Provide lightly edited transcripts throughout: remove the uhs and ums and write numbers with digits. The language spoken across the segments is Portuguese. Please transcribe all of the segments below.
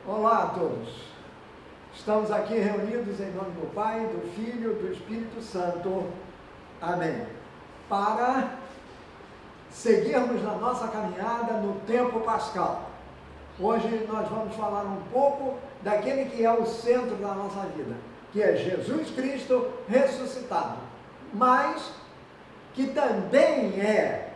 Olá a todos. Estamos aqui reunidos em nome do Pai, do Filho e do Espírito Santo. Amém. Para seguirmos na nossa caminhada no tempo pascal. Hoje nós vamos falar um pouco daquele que é o centro da nossa vida, que é Jesus Cristo ressuscitado, mas que também é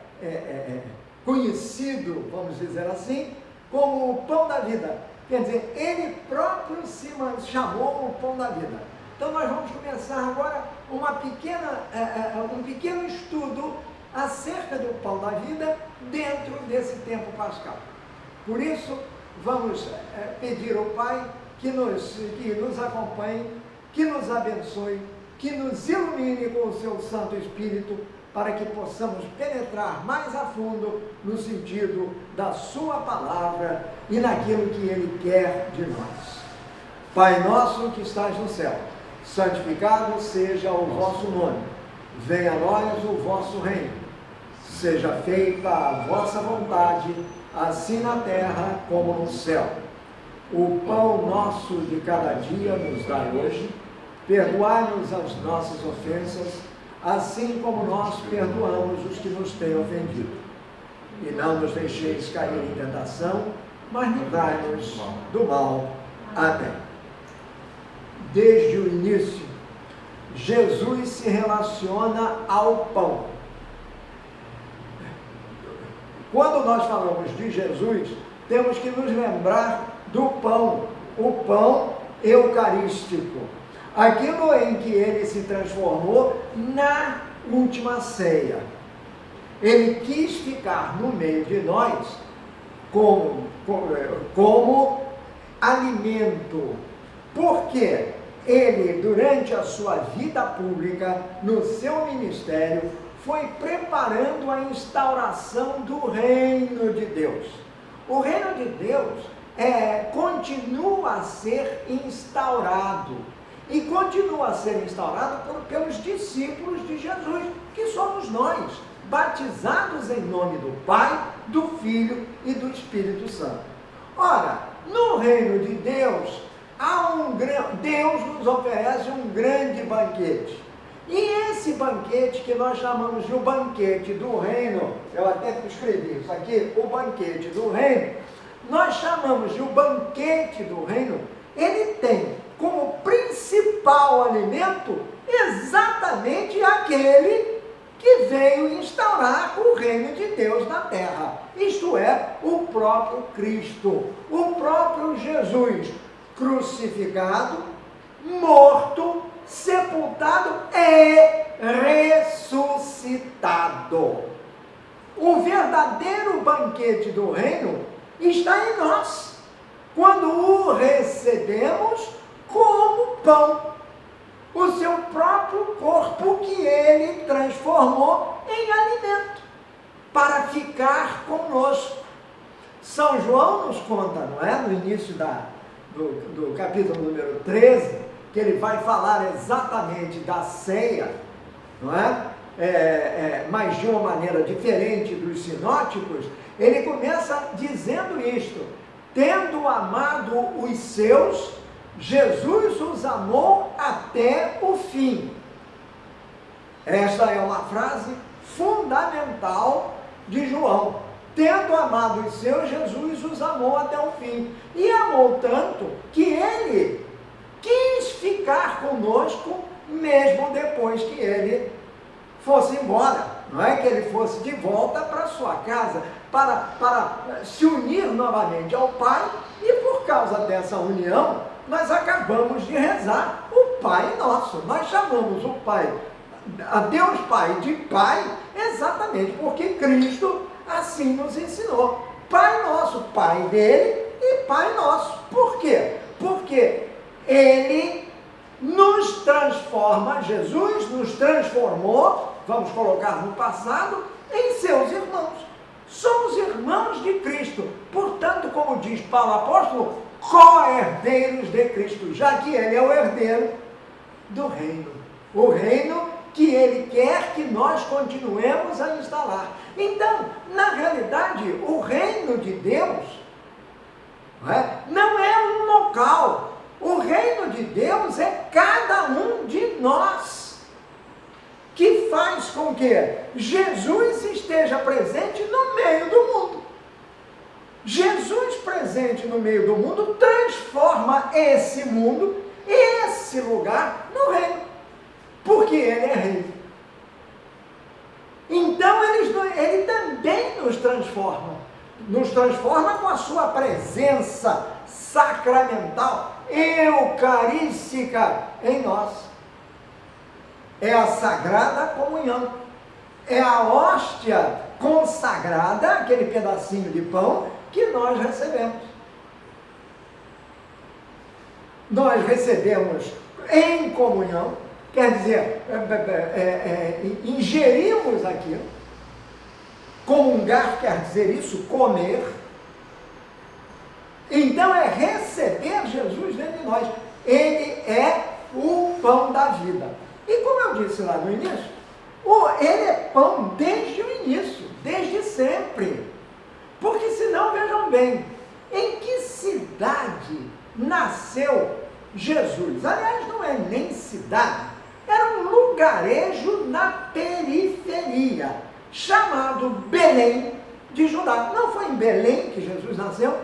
conhecido, vamos dizer assim, como o pão da vida. Quer dizer, ele próprio se chamou o pão da vida. Então nós vamos começar agora um pequeno estudo acerca do pão da vida dentro desse tempo pascal. Por isso, vamos pedir ao Pai que nos acompanhe, que nos abençoe, que nos ilumine com o seu Santo Espírito, para que possamos penetrar mais a fundo no sentido da sua palavra e naquilo que Ele quer de nós. Pai nosso que estás no céu, santificado seja o vosso nome. Venha a nós o vosso reino. Seja feita a vossa vontade, assim na terra como no céu. O pão nosso de cada dia nos dai hoje. Perdoai-nos as nossas ofensas, assim como nós perdoamos os que nos têm ofendido. E não nos deixeis cair em tentação, mas livrai-nos do mal. Amém. Desde o início, Jesus se relaciona ao pão. Quando nós falamos de Jesus, temos que nos lembrar do pão, o pão eucarístico. Aquilo em que ele se transformou na última ceia. Ele quis ficar no meio de nós como alimento. Porque ele, durante a sua vida pública, no seu ministério, foi preparando a instauração do reino de Deus. O reino de Deus continua a ser instaurado. E continua a ser instaurado pelos discípulos de Jesus, que somos nós, batizados em nome do Pai, do Filho e do Espírito Santo. Ora, no reino de Deus, Deus nos oferece um grande banquete. E esse banquete que nós chamamos de o banquete do reino, eu até escrevi isso aqui, o banquete do reino, nós chamamos de o banquete do reino, ele tem como principal alimento exatamente aquele que veio instaurar o reino de Deus na terra, isto é, o próprio Cristo, o próprio Jesus, crucificado, morto, sepultado e ressuscitado. O verdadeiro banquete do reino está em nós, quando o recebemos como pão, o seu próprio corpo que ele transformou em alimento, para ficar conosco. São João nos conta, não é? No início do capítulo número 13, que ele vai falar exatamente da ceia, não é? Mas de uma maneira diferente dos sinóticos. Ele começa dizendo isto: tendo amado os seus, Jesus os amou até o fim. Esta é uma frase fundamental de João. Tendo amado os seus, Jesus os amou até o fim. E amou tanto que ele quis ficar conosco mesmo depois que ele fosse embora. Não é que ele fosse de volta para sua casa, para se unir novamente ao Pai, e por causa dessa união, nós acabamos de rezar o Pai Nosso. Nós chamamos o Pai, a Deus Pai, de Pai, exatamente porque Cristo assim nos ensinou. Pai Nosso, Pai dele e Pai Nosso. Por quê? Porque Ele nos transforma, Jesus nos transformou, vamos colocar no passado, em seus irmãos. Somos irmãos de Cristo. Portanto, como diz Paulo apóstolo, co-herdeiros de Cristo, já que ele é o herdeiro do reino. O reino que ele quer que nós continuemos a instalar. Então, na realidade, o reino de Deus não é um local. O reino de Deus é cada um de nós, que faz com que Jesus esteja presente no meio do mundo. Jesus presente no meio do mundo transforma esse mundo, esse lugar, no reino, porque Ele é rei. Então Ele também nos transforma com a sua presença sacramental, eucarística em nós. É a sagrada comunhão, é a hóstia consagrada, aquele pedacinho de pão que nós recebemos. Nós recebemos em comunhão, quer dizer, ingerimos aquilo. Comungar quer dizer isso, comer. Então é receber Jesus dentro de nós. Ele é o pão da vida. E como eu disse lá no início, ele é pão desde o início, desde sempre. Porque senão, vejam bem, em que cidade nasceu Jesus? Aliás, não é nem cidade, era um lugarejo na periferia, chamado Belém de Judá. Não foi em Belém que Jesus nasceu?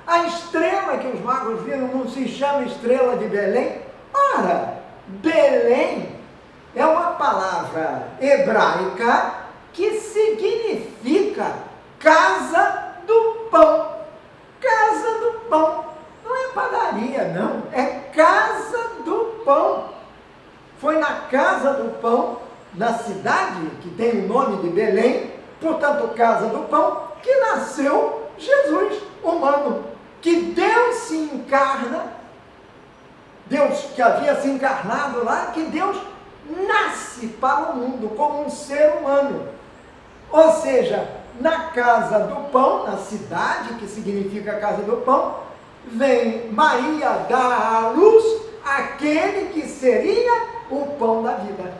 A estrela que os magos viram não se chama estrela de Belém? Ora, Belém é uma palavra hebraica que significa casa do pão. Casa do pão. Não é padaria, não. É casa do pão. Foi na casa do pão, na cidade que tem o nome de Belém, portanto, casa do pão, que nasceu Jesus humano. Que Deus se encarna, Deus que havia se encarnado lá, que Deus nasce para o mundo como um ser humano. Ou seja, na casa do pão, na cidade, que significa casa do pão, vem Maria dar à luz aquele que seria o pão da vida,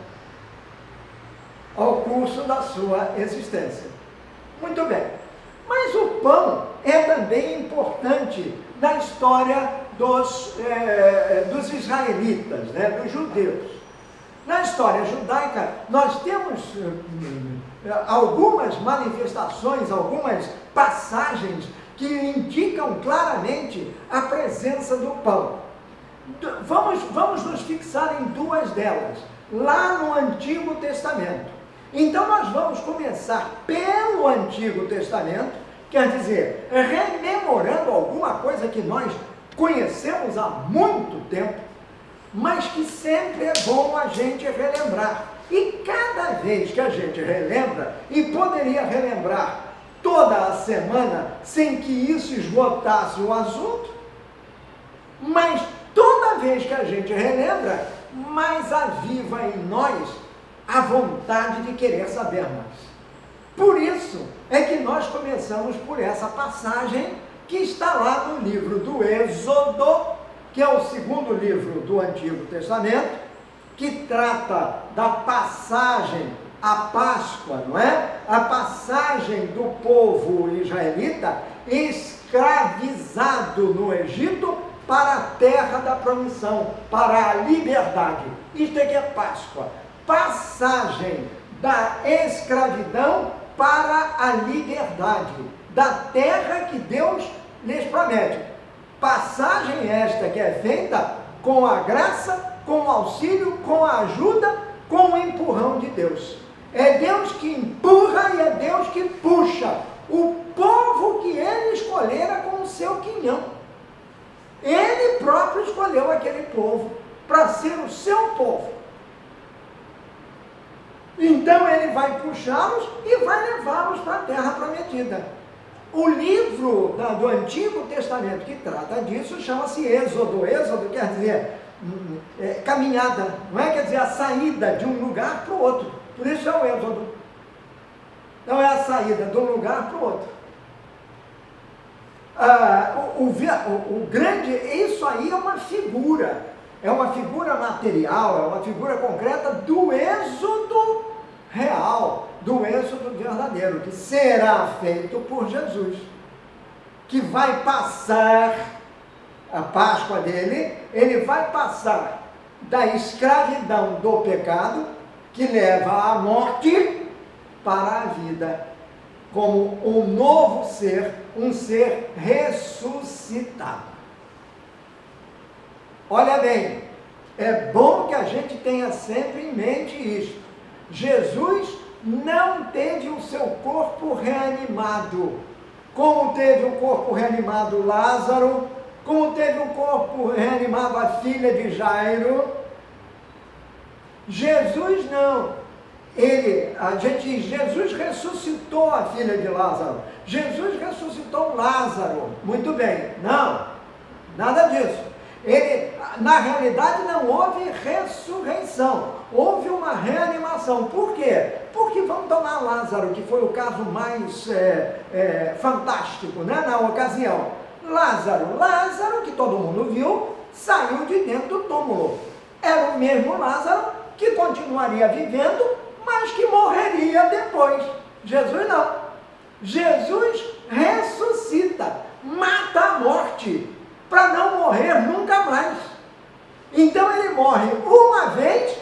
ao curso da sua existência. Muito bem, mas o pão é também importante na história dos israelitas, né, dos judeus. Na história judaica, nós temos algumas manifestações, algumas passagens que indicam claramente a presença do pão. Vamos nos fixar em duas delas, lá no Antigo Testamento. Então nós vamos começar pelo Antigo Testamento, quer dizer, rememorando alguma coisa que nós conhecemos há muito tempo, mas que sempre é bom a gente relembrar. E cada vez que a gente relembra, e poderia relembrar toda a semana, sem que isso esgotasse o assunto, mas toda vez que a gente relembra, mais aviva em nós a vontade de querer saber mais. Por isso é que nós começamos por essa passagem que está lá no livro do Êxodo, que é o segundo livro do Antigo Testamento, que trata da passagem à Páscoa, não é? A passagem do povo israelita escravizado no Egito para a terra da promissão, para a liberdade. Isto é que é Páscoa. Passagem da escravidão para a liberdade, da terra que Deus lhes promete. Passagem esta que é feita com a graça, com o auxílio, com a ajuda, com o empurrão de Deus. É Deus que empurra e é Deus que puxa o povo que Ele escolhera com o seu quinhão. Ele próprio escolheu aquele povo para ser o seu povo. Então Ele vai puxá-los e vai levá-los para a terra prometida. O livro do Antigo Testamento que trata disso chama-se Êxodo. Êxodo quer dizer caminhada, não é? Quer dizer a saída de um lugar para o outro. Por isso é o Êxodo. Não é a saída de um lugar para o outro. O grande, isso aí é uma figura material, é uma figura concreta do êxodo real, do êxodo verdadeiro, que será feito por Jesus, que vai passar a Páscoa dele, ele vai passar da escravidão do pecado, que leva à morte, para a vida, como um novo ser, um ser ressuscitado. Olha bem, é bom que a gente tenha sempre em mente isso. Jesus não teve o seu corpo reanimado, como teve o corpo reanimado Lázaro, como teve o corpo reanimado a filha de Jairo. Jesus não. Jesus ressuscitou a filha de Lázaro. Jesus ressuscitou Lázaro. Muito bem. Não, nada disso. Na realidade, não houve ressurreição, houve uma reanimação. Por quê? Porque vamos tomar Lázaro, que foi o caso mais fantástico, né, na ocasião. Lázaro, que todo mundo viu, saiu de dentro do túmulo. Era o mesmo Lázaro que continuaria vivendo, mas que morreria depois. Jesus não. Jesus ressuscita, mata a morte, para não morrer nunca mais. Então ele morre uma vez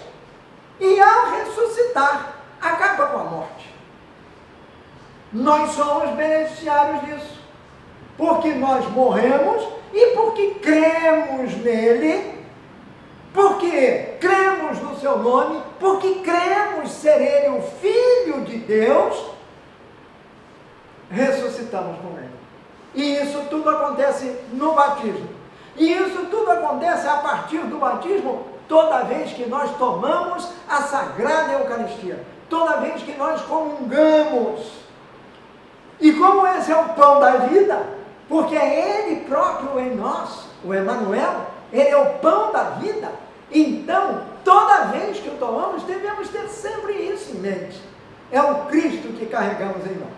e ao ressuscitar, acaba com a morte. Nós somos beneficiários disso, porque nós morremos e porque cremos nele, porque cremos no seu nome, porque cremos ser ele o Filho de Deus, ressuscitamos com ele. E isso tudo acontece no batismo. E isso tudo acontece a partir do batismo, toda vez que nós tomamos a Sagrada Eucaristia, toda vez que nós comungamos. E como esse é o pão da vida, porque é Ele próprio em nós, o Emmanuel, Ele é o pão da vida, então, toda vez que o tomamos, devemos ter sempre isso em mente. É o Cristo que carregamos em nós.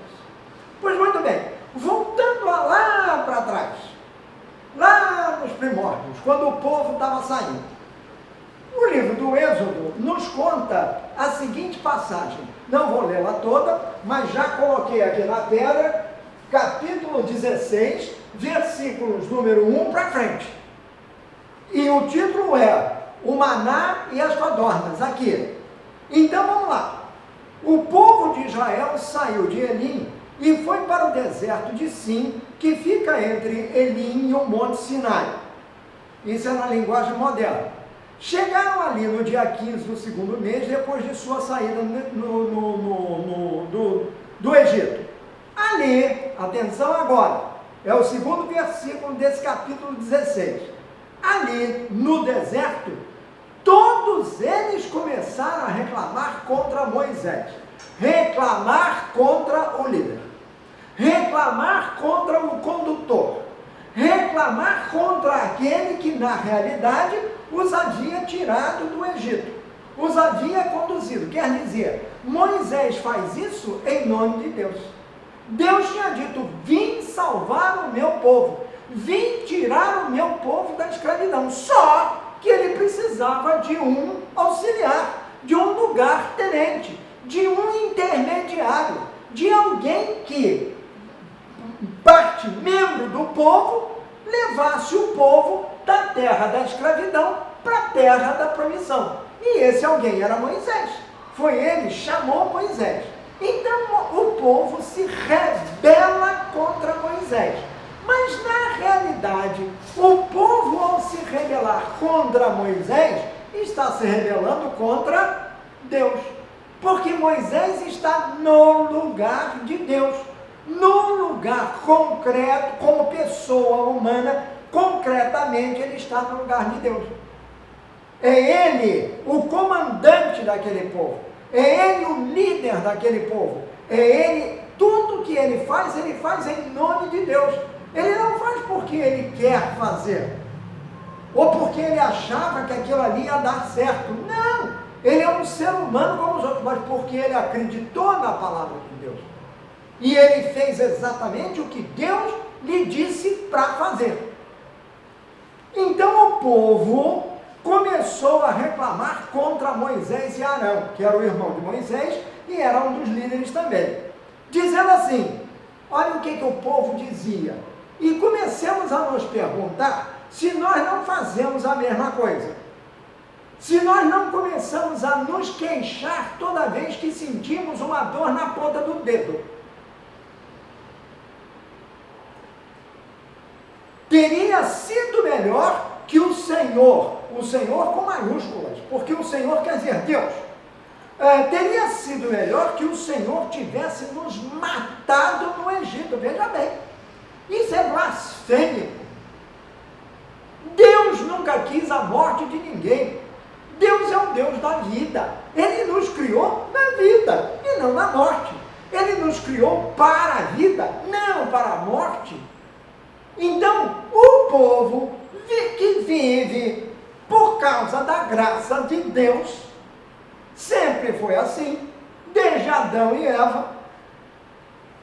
Pois muito bem. Voltando lá para trás, lá nos primórdios, quando o povo estava saindo, o livro do Êxodo nos conta a seguinte passagem. Não vou lê-la toda, mas já coloquei aqui na tela, capítulo 16, versículos número 1 para frente. E o título é O Maná e as Codornas, aqui. Então vamos lá. O povo de Israel saiu de Elim e foi para o deserto de Sim, que fica entre Elim e o Monte Sinai. Isso é na linguagem moderna. Chegaram ali no dia 15 do segundo mês, depois de sua saída do Egito. Ali, atenção agora, é o segundo versículo desse capítulo 16. Ali, no deserto, todos eles começaram a reclamar contra Moisés. Reclamar contra o líder, reclamar contra o condutor, reclamar contra aquele que na realidade os havia tirado do Egito, os havia conduzido. Quer dizer, Moisés faz isso em nome de Deus. Deus tinha dito: vim salvar o meu povo, vim tirar o meu povo da escravidão. Só que ele precisava de um auxiliar, de um lugar tenente, de um intermediário, de alguém que, parte, membro do povo, levasse o povo da terra da escravidão para a terra da promissão. E esse alguém era Moisés. Foi ele que chamou Moisés. Então o povo se rebela contra Moisés. Mas na realidade, o povo, ao se rebelar contra Moisés, está se rebelando contra Deus. Porque Moisés está no lugar de Deus, no lugar concreto, como pessoa humana, concretamente ele está no lugar de Deus. É ele o comandante daquele povo, é ele o líder daquele povo, é ele, tudo que ele faz em nome de Deus. Ele não faz porque ele quer fazer, ou porque ele achava que aquilo ali ia dar certo. Não! Ele é um ser humano como os outros, mas porque ele acreditou na palavra de Deus. E ele fez exatamente o que Deus lhe disse para fazer. Então o povo começou a reclamar contra Moisés e Arão, que era o irmão de Moisés e era um dos líderes também. Dizendo assim, olha o que o povo dizia. E começaram comecemos a nos perguntar se nós não fazemos a mesma coisa. Se nós não começamos a nos queixar toda vez que sentimos uma dor na ponta do dedo. Teria sido melhor que o Senhor com maiúsculas, porque o Senhor quer dizer Deus, teria sido melhor que o Senhor tivesse nos matado no Egito. Veja bem, isso é blasfêmia. Deus nunca quis a morte de ninguém. Deus é o Deus da vida. Ele nos criou na vida e não na morte. Ele nos criou para a vida, não para a morte. Então, o povo que vive por causa da graça de Deus, sempre foi assim, desde Adão e Eva.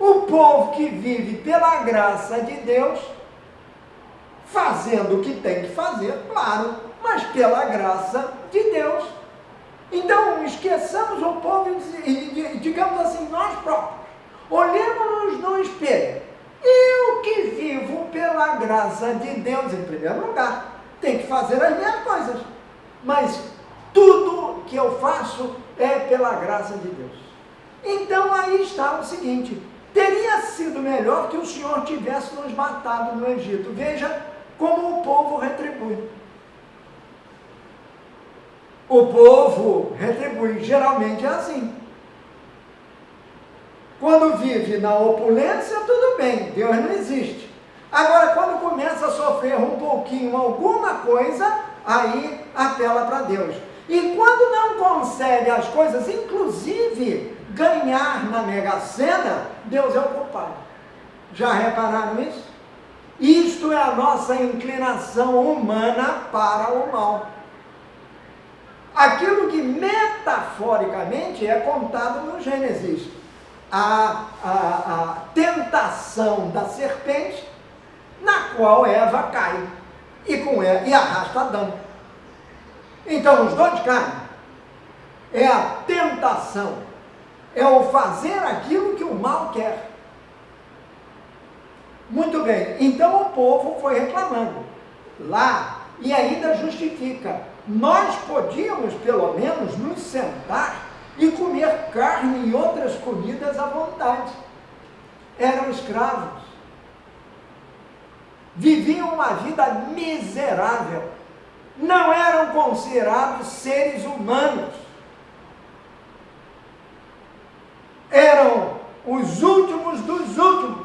O povo que vive pela graça de Deus, fazendo o que tem que fazer, claro, mas pela graça de Deus. Então, esqueçamos o povo e digamos assim, nós próprios, olhemos-nos no espelho. Eu que vivo pela graça de Deus, em primeiro lugar, tenho que fazer as minhas coisas, mas tudo que eu faço é pela graça de Deus. Então aí está o seguinte, teria sido melhor que o Senhor tivesse nos matado no Egito. Veja como o povo retribui. O povo retribui, geralmente é assim. Quando vive na opulência, tudo bem, Deus não existe. Agora, quando começa a sofrer um pouquinho, alguma coisa, aí apela para Deus. E quando não consegue as coisas, inclusive ganhar na Mega Sena, Deus é o culpado. Já repararam isso? Isto é a nossa inclinação humana para o mal. Aquilo que metaforicamente é contado no Gênesis. A tentação da serpente, na qual Eva cai e arrasta Adão. Então os dois caem. É a tentação, é o fazer aquilo que o mal quer. Muito bem, então o povo foi reclamando lá e ainda justifica. Nós podíamos pelo menos nos sentar e comer carne e outras comidas à vontade. Eram escravos. Viviam uma vida miserável. Não eram considerados seres humanos. Eram os últimos dos últimos.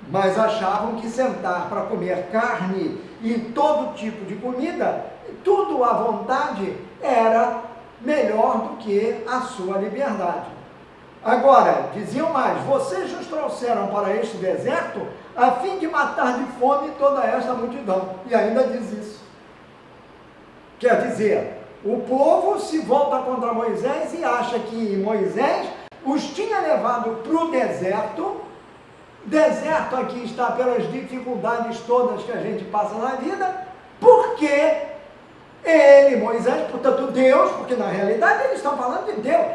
Mas achavam que sentar para comer carne e todo tipo de comida, tudo à vontade, era melhor do que a sua liberdade. Agora, diziam mais, vocês nos trouxeram para este deserto a fim de matar de fome toda esta multidão. E ainda diz isso. Quer dizer, o povo se volta contra Moisés e acha que Moisés os tinha levado para o deserto. Deserto aqui está pelas dificuldades todas que a gente passa na vida, porque ele, Moisés, portanto Deus, porque na realidade eles estão falando de Deus,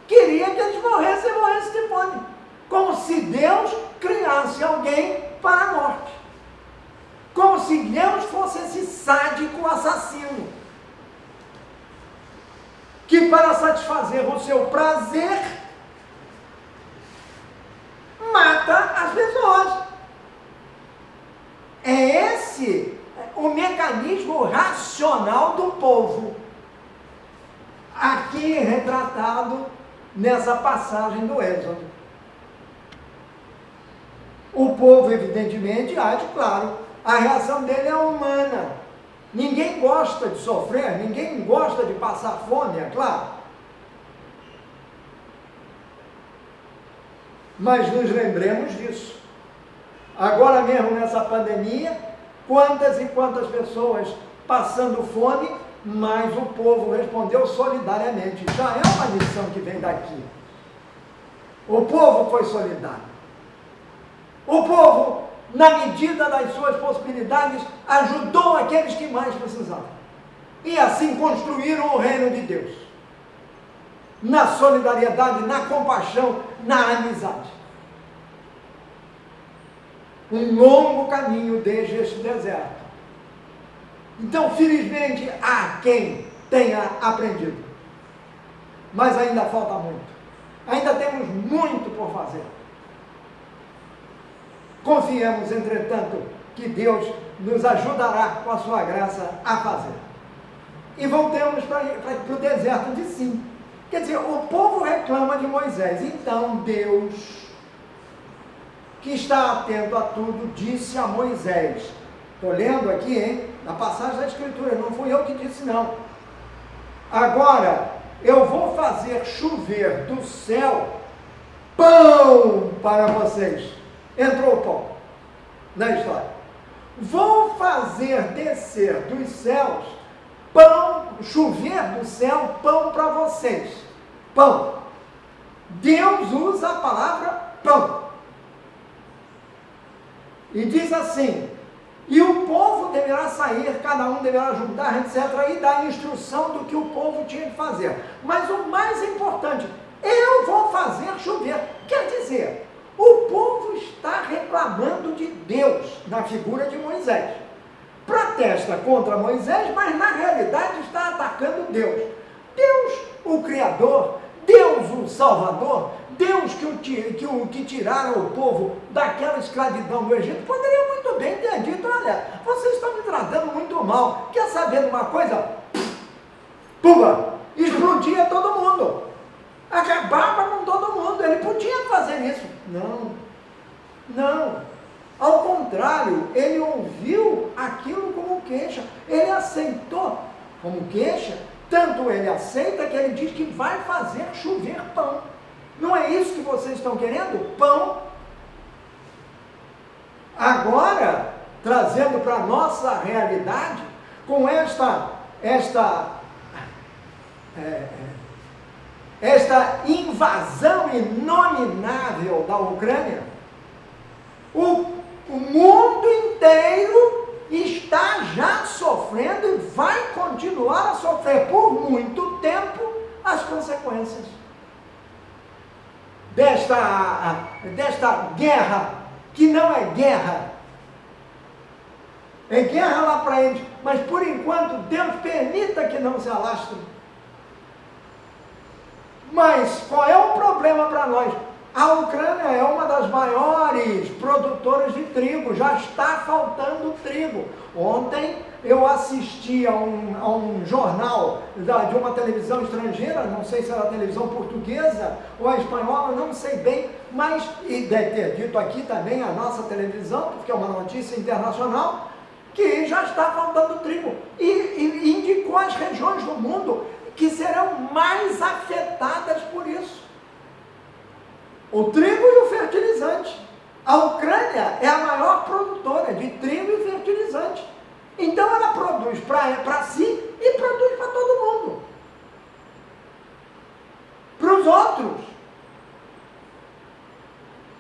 queria que eles morressem de fome, como se Deus criasse alguém para a morte, como se Deus fosse esse sádico assassino, que para satisfazer o seu prazer, mata as pessoas. É esse o mecanismo racional do povo, aqui retratado nessa passagem do Êxodo. O povo, evidentemente, age, claro, a reação dele é humana. Ninguém gosta de sofrer, ninguém gosta de passar fome, é claro. Mas nos lembremos disso. Agora mesmo nessa pandemia, quantas e quantas pessoas passando fome, mas o povo respondeu solidariamente. Já é uma lição que vem daqui. O povo foi solidário. O povo, na medida das suas possibilidades, ajudou aqueles que mais precisavam. E assim construíram o reino de Deus. na solidariedade, na compaixão, na amizade. Um longo caminho desde este deserto. Então, felizmente, há quem tenha aprendido. Mas ainda falta muito. Ainda temos muito por fazer. Confiemos, entretanto, que Deus nos ajudará com a sua graça a fazer. E voltemos para o deserto de Sim. Quer dizer, o povo reclama de Moisés. Então Deus, que está atento a tudo, disse a Moisés. Estou lendo aqui, hein? Na passagem da Escritura, não fui eu que disse, não. Agora, eu vou fazer chover do céu pão para vocês. Entrou o pão na história. Vou fazer descer dos céus pão, chover do céu pão para vocês. Pão. Deus usa a palavra pão. E diz assim: e o povo deverá sair, cada um deverá juntar, etc., e dar instrução do que o povo tinha de fazer. Mas o mais importante, eu vou fazer chover. Quer dizer, o povo está reclamando de Deus, na figura de Moisés. Protesta contra Moisés, mas na realidade está atacando Deus. Deus, o Criador, Deus, o Salvador, Deus que tirara o povo daquela escravidão do Egito, poderia muito bem ter dito: olha, vocês estão me tratando muito mal, quer saber de uma coisa? Pumba! Explodia todo mundo, acabava com todo mundo. Ele podia fazer isso. Não. Ao contrário, ele ouviu aquilo como queixa, ele aceitou como queixa, tanto ele aceita que ele diz que vai fazer chover pão. Não é isso que vocês estão querendo? Pão. Agora, trazendo para a nossa realidade, com esta invasão inominável da Ucrânia, o mundo inteiro está já sofrendo e vai continuar a sofrer por muito tempo as consequências desta guerra, que não é guerra. É guerra lá para eles, mas por enquanto Deus permita que não se alastre. Mas qual é o problema para nós? A Ucrânia é uma das maiores produtoras de trigo, já está faltando trigo. Ontem eu assisti a um jornal de uma televisão estrangeira, não sei se era a televisão portuguesa ou a espanhola, não sei bem, mas, e deve ter dito aqui também a nossa televisão, porque é uma notícia internacional, que já está faltando trigo. E indicou as regiões do mundo que serão mais afetadas por isso. O trigo e o fertilizante. A Ucrânia é a maior produtora de trigo e fertilizante. Então ela produz para si e produz para todo mundo. Para os outros,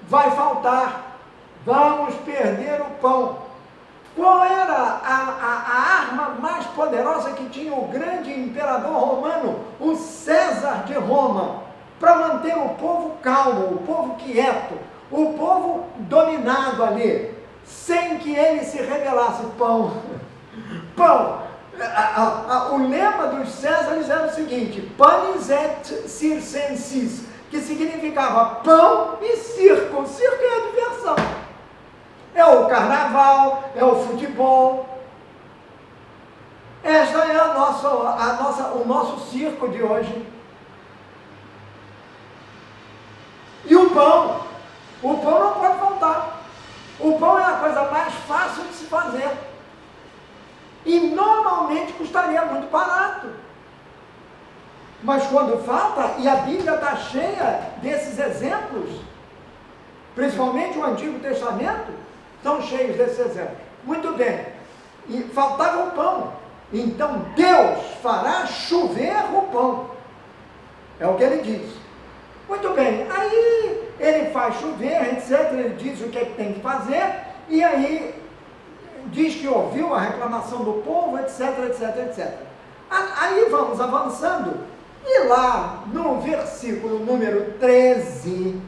vai faltar. Vamos perder o pão. Qual era a arma mais poderosa que tinha o grande imperador romano, o César de Roma, para manter o povo calmo, o povo quieto, o povo dominado ali, sem que ele se rebelasse? Pão. Pão. O lema dos Césares era o seguinte: panis et circenses, que significava pão e circo. Circo é a diversão. É o carnaval, é o futebol. Esta é o nosso circo de hoje. E o pão não pode faltar. O pão é a coisa mais fácil de se fazer. E normalmente custaria muito barato. Mas quando falta, e a Bíblia está cheia desses exemplos, principalmente o Antigo Testamento, estão cheios desses exemplos. Muito bem. E faltava o pão. Então Deus fará chover o pão. É o que ele diz. Muito bem. Aí ele faz chover, etc. Ele diz o que é que tem que fazer. E aí diz que ouviu a reclamação do povo, etc, etc, etc. Aí vamos avançando. E lá no versículo número 13,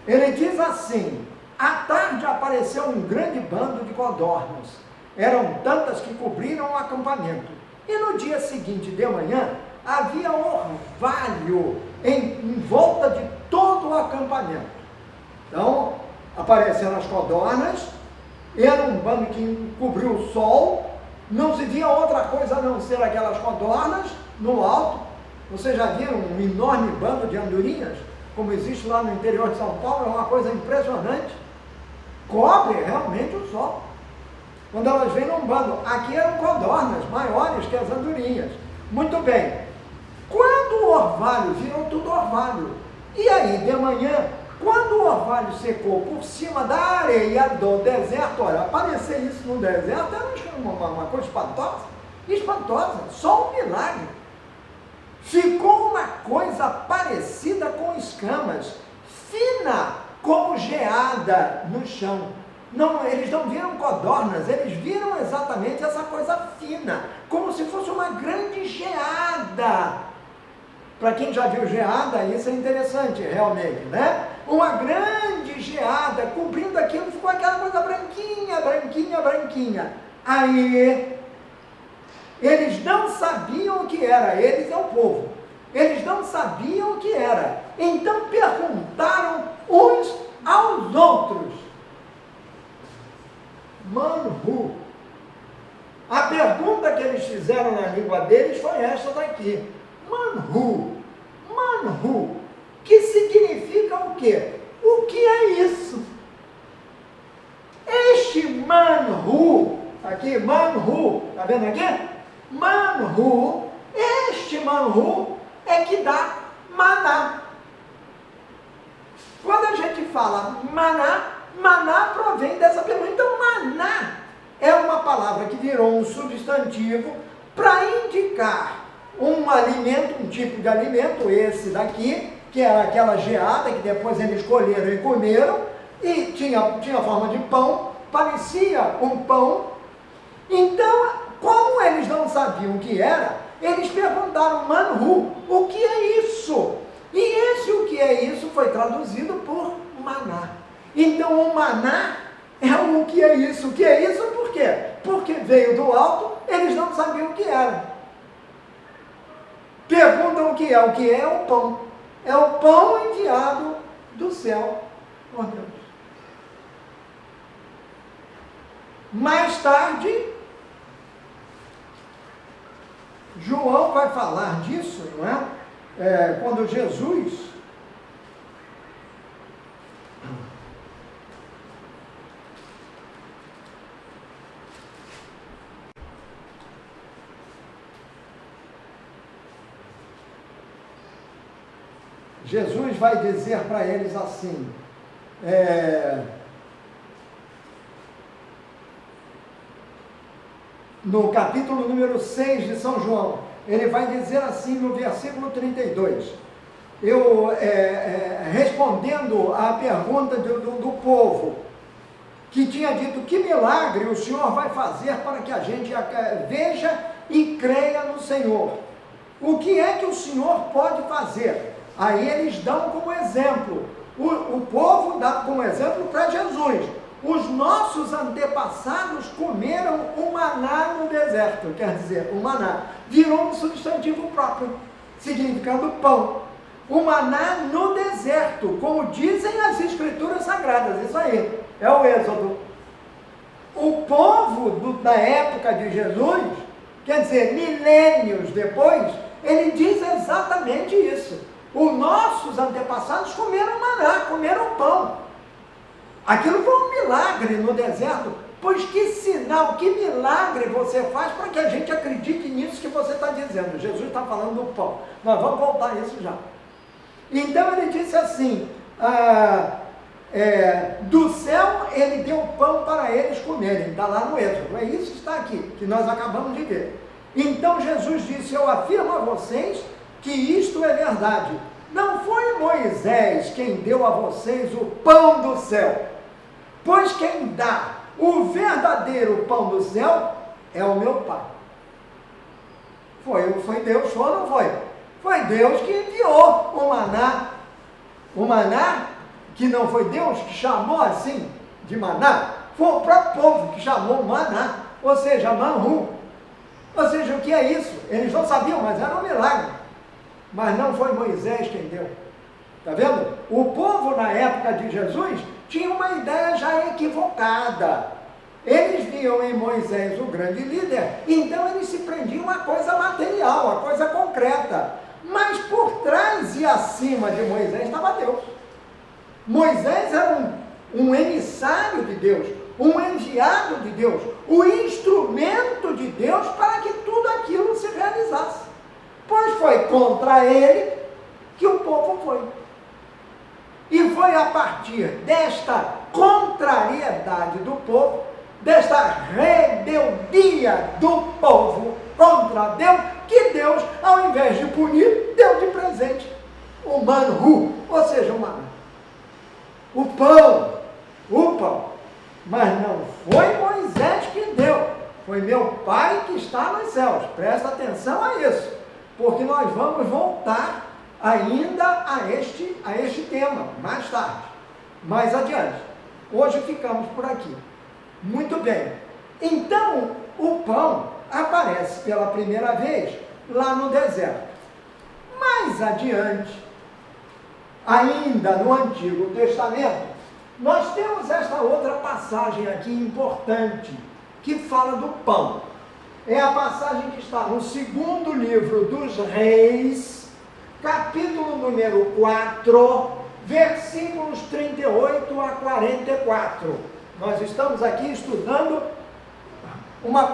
ele diz assim: à tarde apareceu um grande bando de codornas. Eram tantas que cobriram o acampamento. E no dia seguinte de manhã, havia orvalho em volta de todo o acampamento. Então, apareceram as codornas, era um bando que cobriu o sol, não se via outra coisa a não ser aquelas codornas no alto. Vocês já viram um enorme bando de andorinhas, como existe lá no interior de São Paulo? É uma coisa impressionante. Cobre realmente o sol. Quando elas vêm num bando, aqui eram codornas maiores que as andorinhas. Muito bem. Quando o orvalho, virou tudo orvalho. E aí, de manhã, quando o orvalho secou por cima da areia do deserto, olha, aparecer isso no deserto era uma coisa espantosa. Espantosa, só um milagre. Ficou uma coisa parecida com escamas, fina como geada no chão. Não, eles não viram codornas, eles viram exatamente essa coisa fina, como se fosse uma grande geada. Para quem já viu geada, isso é interessante realmente, né? Uma grande geada, cobrindo aquilo, ficou aquela coisa branquinha, branquinha, branquinha. Aí, eles não sabiam o que era, eles é o povo. Eles não sabiam o que era. Então perguntaram uns aos outros. Manhu. A pergunta que eles fizeram na língua deles foi esta daqui. Manhu. Manhu. Que significa o quê? O que é isso? Este Manhu, aqui, Manhu, está vendo aqui? Manhu, este Manhu é que dá maná. Quando a gente fala maná, maná provém dessa pergunta. Então, maná é uma palavra que virou um substantivo para indicar um alimento, um tipo de alimento, esse daqui, que era aquela geada que depois eles colheram e comeram, e tinha forma de pão, parecia um pão. Então, como eles não sabiam o que era, eles perguntaram, Manhu, o que é isso? E esse o que é isso foi traduzido por maná. Então o maná é o que é isso. O que é isso por quê? Porque veio do alto, eles não sabiam o que era. Perguntam o que é o pão. É o pão enviado do céu por Deus. Mais tarde, João vai falar disso, não é? Quando Jesus vai dizer para eles assim, no capítulo número 6 de São João, ele vai dizer assim no versículo 32, respondendo à pergunta do povo, que tinha dito, que milagre o Senhor vai fazer para que a gente veja e creia no Senhor? O que é que o Senhor pode fazer? Aí eles dão como exemplo, o povo dá como exemplo para Jesus. Os nossos antepassados comeram o maná no deserto, quer dizer, o maná virou um substantivo próprio, significando pão. O maná no deserto, como dizem as escrituras sagradas, isso aí, é o Êxodo. O povo da época de Jesus, quer dizer, milênios depois, ele diz exatamente isso. Os nossos antepassados comeram maná, comeram pão. Aquilo foi um milagre no deserto. Pois que sinal, que milagre você faz para que a gente acredite nisso que você está dizendo? Jesus está falando do pão. Nós vamos voltar a isso já. Então ele disse assim, do céu ele deu pão para eles comerem. Está lá no Êxodo. É isso que está aqui, que nós acabamos de ver. Então Jesus disse, eu afirmo a vocês que isto é verdade. Não foi Moisés quem deu a vocês o pão do céu, pois quem dá o verdadeiro pão do céu é o meu Pai. Foi Deus, foi ou não foi? Foi Deus que enviou o maná. O maná, que não foi Deus que chamou assim de maná, foi o próprio povo que chamou maná, ou seja, manru. Ou seja, o que é isso? Eles não sabiam, mas era um milagre. Mas não foi Moisés quem deu. Está vendo? O povo na época de Jesus tinha uma ideia já equivocada. Eles viam em Moisés o grande líder, então eles se prendiam a coisa material, a coisa concreta. Mas por trás e acima de Moisés estava Deus. Moisés era um emissário de Deus, um enviado de Deus, o instrumento de Deus para que tudo aquilo se realizasse. Pois foi contra ele que o povo foi. E foi a partir desta contrariedade do povo, desta rebeldia do povo contra Deus, que Deus, ao invés de punir, deu de presente o manru, ou seja, o maná. O pão. Mas não foi Moisés que deu, foi meu Pai que está nos céus. Presta atenção a isso, porque nós vamos voltar ainda a este tema, mais tarde, mais adiante. Hoje ficamos por aqui. Muito bem. Então, o pão aparece pela primeira vez lá no deserto. Mais adiante, ainda no Antigo Testamento, nós temos esta outra passagem aqui importante, que fala do pão. É a passagem que está no segundo livro dos Reis, capítulo número 4, versículos 38 a 44. Nós estamos aqui estudando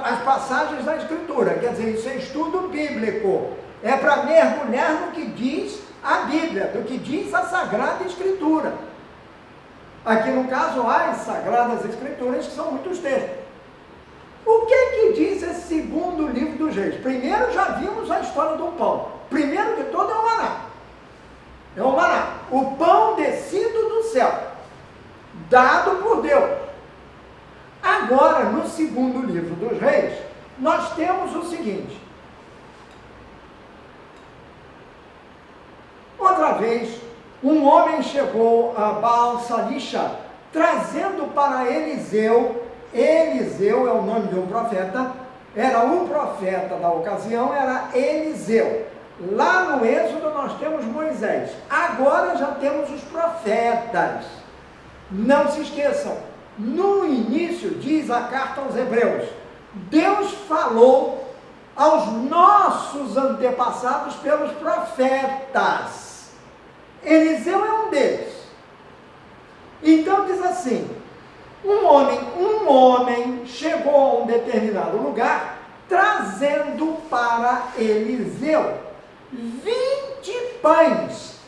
as passagens da Escritura, quer dizer, isso é estudo bíblico. É para mergulhar no que diz a Bíblia, do que diz a Sagrada Escritura. Aqui no caso, as Sagradas Escrituras, que são muitos textos. O que diz esse segundo livro dos Reis? Primeiro já vimos a história do pão. Primeiro de todo é o maná. É o maná. O pão descido do céu, dado por Deus. Agora, no segundo livro dos Reis, nós temos o seguinte. Outra vez, um homem chegou a Baal-Salisha, trazendo para Eliseu. Eliseu é o nome de um profeta, era o profeta da ocasião, era Eliseu. Lá no Êxodo nós temos Moisés, agora já temos os profetas. Não se esqueçam, no início, diz a carta aos Hebreus, Deus falou aos nossos antepassados pelos profetas. Eliseu é um deles. Então diz assim, um homem chegou a um determinado lugar, trazendo para Eliseu 20 pães,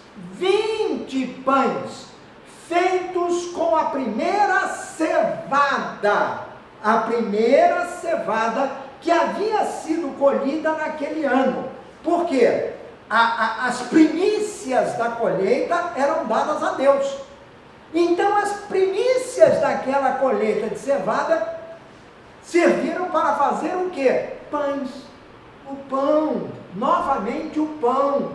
feitos com a primeira cevada que havia sido colhida naquele ano. Por quê? As primícias da colheita eram dadas a Deus. Então as primícias daquela colheita de cevada serviram para fazer o quê? Pães. O pão. Novamente o pão.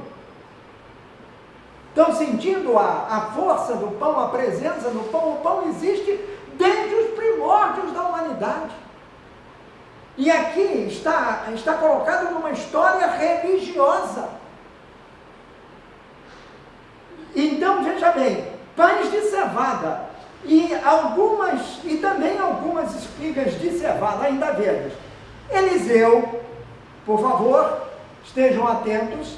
Estão sentindo a força do pão, a presença do pão? O pão existe desde os primórdios da humanidade. E aqui está colocado numa história religiosa. Então, veja bem, pães de cevada e também algumas espigas de cevada ainda verdes. Eliseu, por favor, estejam atentos.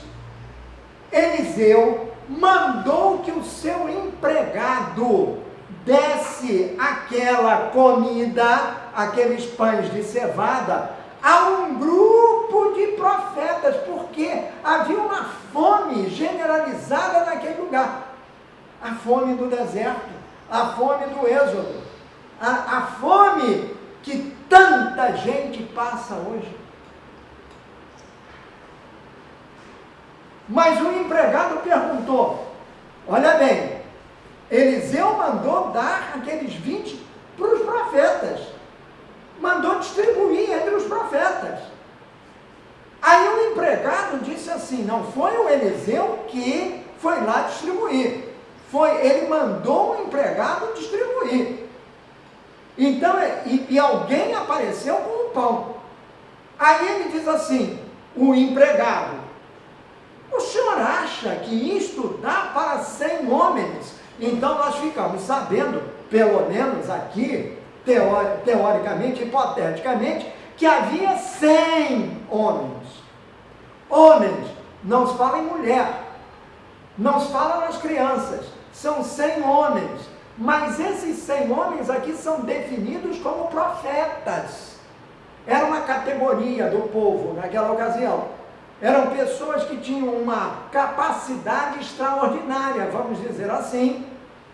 Eliseu mandou que o seu empregado desse aquela comida, aqueles pães de cevada, a um grupo de profetas, porque havia uma fome generalizada naquele lugar. A fome do deserto, a fome do Êxodo, a fome que tanta gente passa hoje. Mas o empregado perguntou, olha bem, Eliseu mandou dar aqueles 20 para os profetas, mandou distribuir entre os profetas. Aí o empregado disse assim, não foi o Eliseu que foi lá distribuir, ele mandou o empregado distribuir. Então, e alguém apareceu com o pão. Aí ele diz assim, o empregado, o senhor acha que isto dá para 100 homens? Então nós ficamos sabendo, pelo menos aqui, teoricamente, hipoteticamente, que havia 100 homens. Homens, não se fala em mulher, não se fala nas crianças, são 100 homens. Mas esses 100 homens aqui são definidos como profetas. Era uma categoria do povo naquela ocasião. Eram pessoas que tinham uma capacidade extraordinária, vamos dizer assim,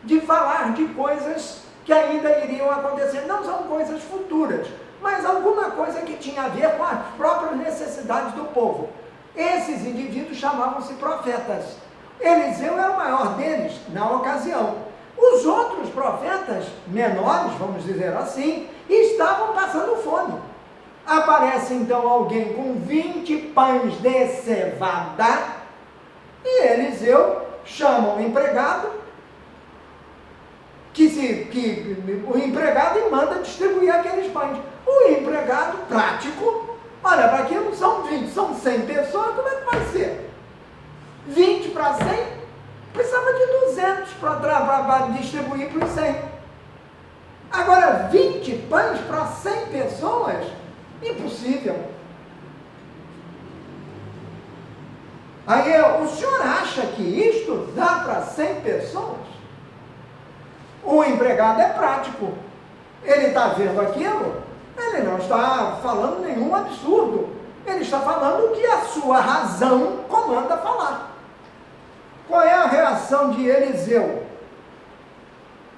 de falar de coisas que ainda iriam acontecer. Não são coisas futuras, mas alguma coisa que tinha a ver com as próprias necessidades do povo. Esses indivíduos chamavam-se profetas. Eliseu era o maior deles na ocasião. Os outros profetas menores, vamos dizer assim, estavam passando fome. Aparece então alguém com 20 pães de cevada e Eliseu chama o empregado, o empregado e manda distribuir aqueles pães. O empregado prático, olha, para aquilo são 20, são 100 pessoas, como é que vai ser? 20 para 100? Precisava de 200 para distribuir para os 100. Agora, 20 pães para 100 pessoas? Impossível. Aí, o senhor acha que isto dá para 100 pessoas? O empregado é prático. Ele está vendo aquilo, ele não está falando nenhum absurdo. Ele está falando o que a sua razão comanda falar. Qual é a reação de Eliseu?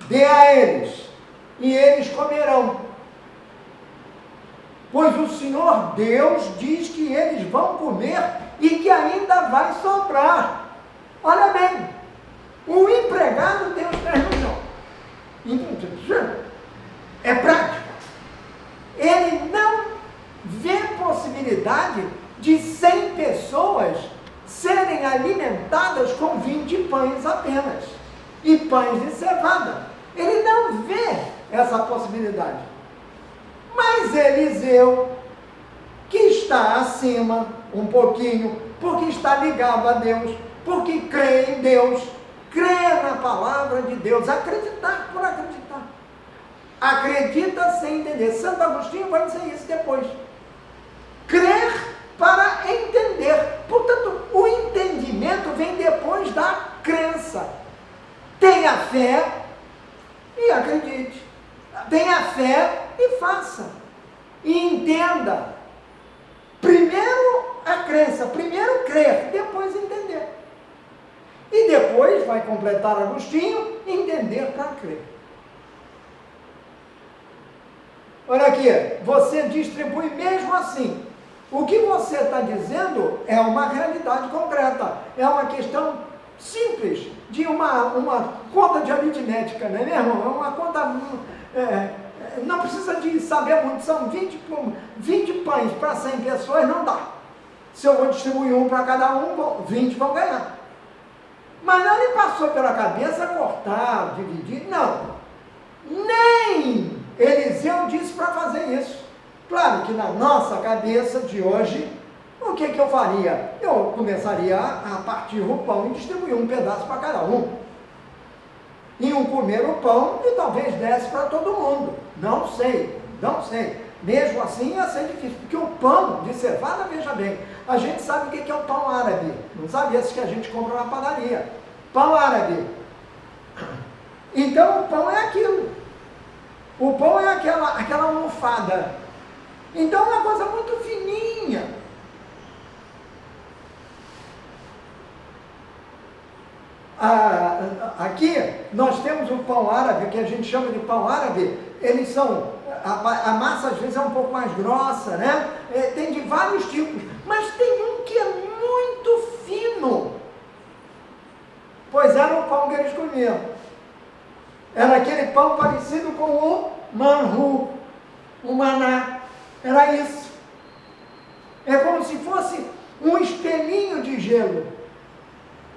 Dê a eles, e eles comerão. Pois o Senhor Deus diz que eles vão comer e que ainda vai sobrar. Olha bem, o empregado tem os pés no chão. É prático. Ele não vê possibilidade de 100 pessoas serem alimentadas com 20 pães apenas, e pães de cevada. Ele não vê essa possibilidade. Mas Eliseu, que está acima um pouquinho, porque está ligado a Deus, porque crê em Deus, crê na palavra de Deus, acreditar por acreditar. Acredita sem entender. Santo Agostinho vai dizer isso depois. Crer para entender. Portanto, o entendimento vem depois da crença. Tenha fé e acredite. Tenha fé e faça. E entenda. Primeiro a crença, primeiro crer, depois entender. E depois, vai completar Agostinho, entender para crer. Olha aqui, você distribui mesmo assim. O que você está dizendo é uma realidade concreta, é uma questão simples, de uma conta de aritmética, não é mesmo? É uma conta, não precisa de saber muito, são 20 pães para 100 pessoas, não dá. Se eu vou distribuir um para cada um, 20 vão ganhar. Mas não lhe passou pela cabeça cortar, dividir, não. Nem Eliseu disse para fazer isso. Claro que na nossa cabeça de hoje, o que eu faria? Eu começaria a partir o pão e distribuir um pedaço para cada um. Iam comer o pão e talvez desse para todo mundo. Não sei. Mesmo assim ia ser difícil, porque o pão de cevada, veja bem, a gente sabe o que é o pão árabe. Não sabe esse que a gente compra na padaria. Pão árabe. Então o pão é aquilo. O pão é aquela almofada. Então é uma coisa muito fininha. Aqui nós temos o pão árabe, que a gente chama de pão árabe. Eles são, a massa às vezes é um pouco mais grossa, né? Tem de vários tipos, mas tem um que é muito fino. Pois era o pão que eles comiam. Era aquele pão parecido com o manru, o maná. Era isso. É como se fosse um espelhinho de gelo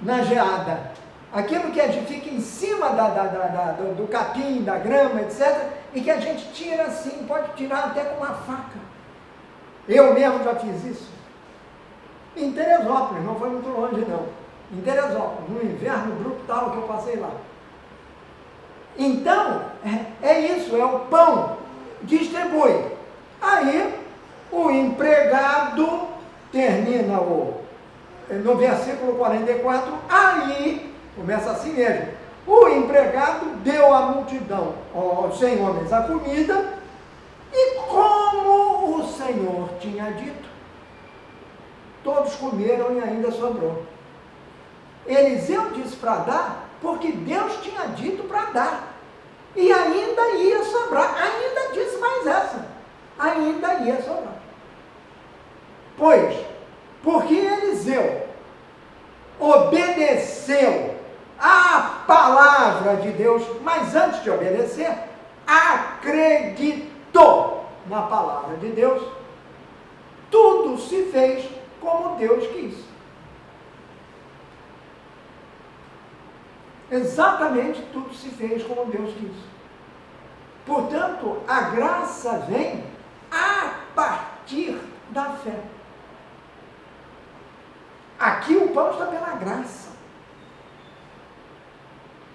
na geada. Aquilo que a gente fica em cima do capim, da grama, etc. E que a gente tira assim, pode tirar até com uma faca. Eu mesmo já fiz isso. Em Teresópolis, não foi muito longe não. Em Teresópolis, no inverno brutal que eu passei lá. Então, é isso, é o pão, distribui. Aí, o empregado termina no versículo 44, aí, começa assim mesmo, o empregado deu à multidão, aos 100 homens, a comida, e como o Senhor tinha dito, todos comeram e ainda sobrou. Eliseu disse para dar, porque Deus tinha dito para dar. E ainda ia sobrar. Ainda disse mais essa. Ainda ia sobrar. Pois, porque Eliseu obedeceu à palavra de Deus, mas antes de obedecer, acreditou na palavra de Deus, tudo se fez como Deus quis. Exatamente tudo se fez como Deus quis. Portanto, a graça vem a partir da fé. Aqui o pão está pela graça.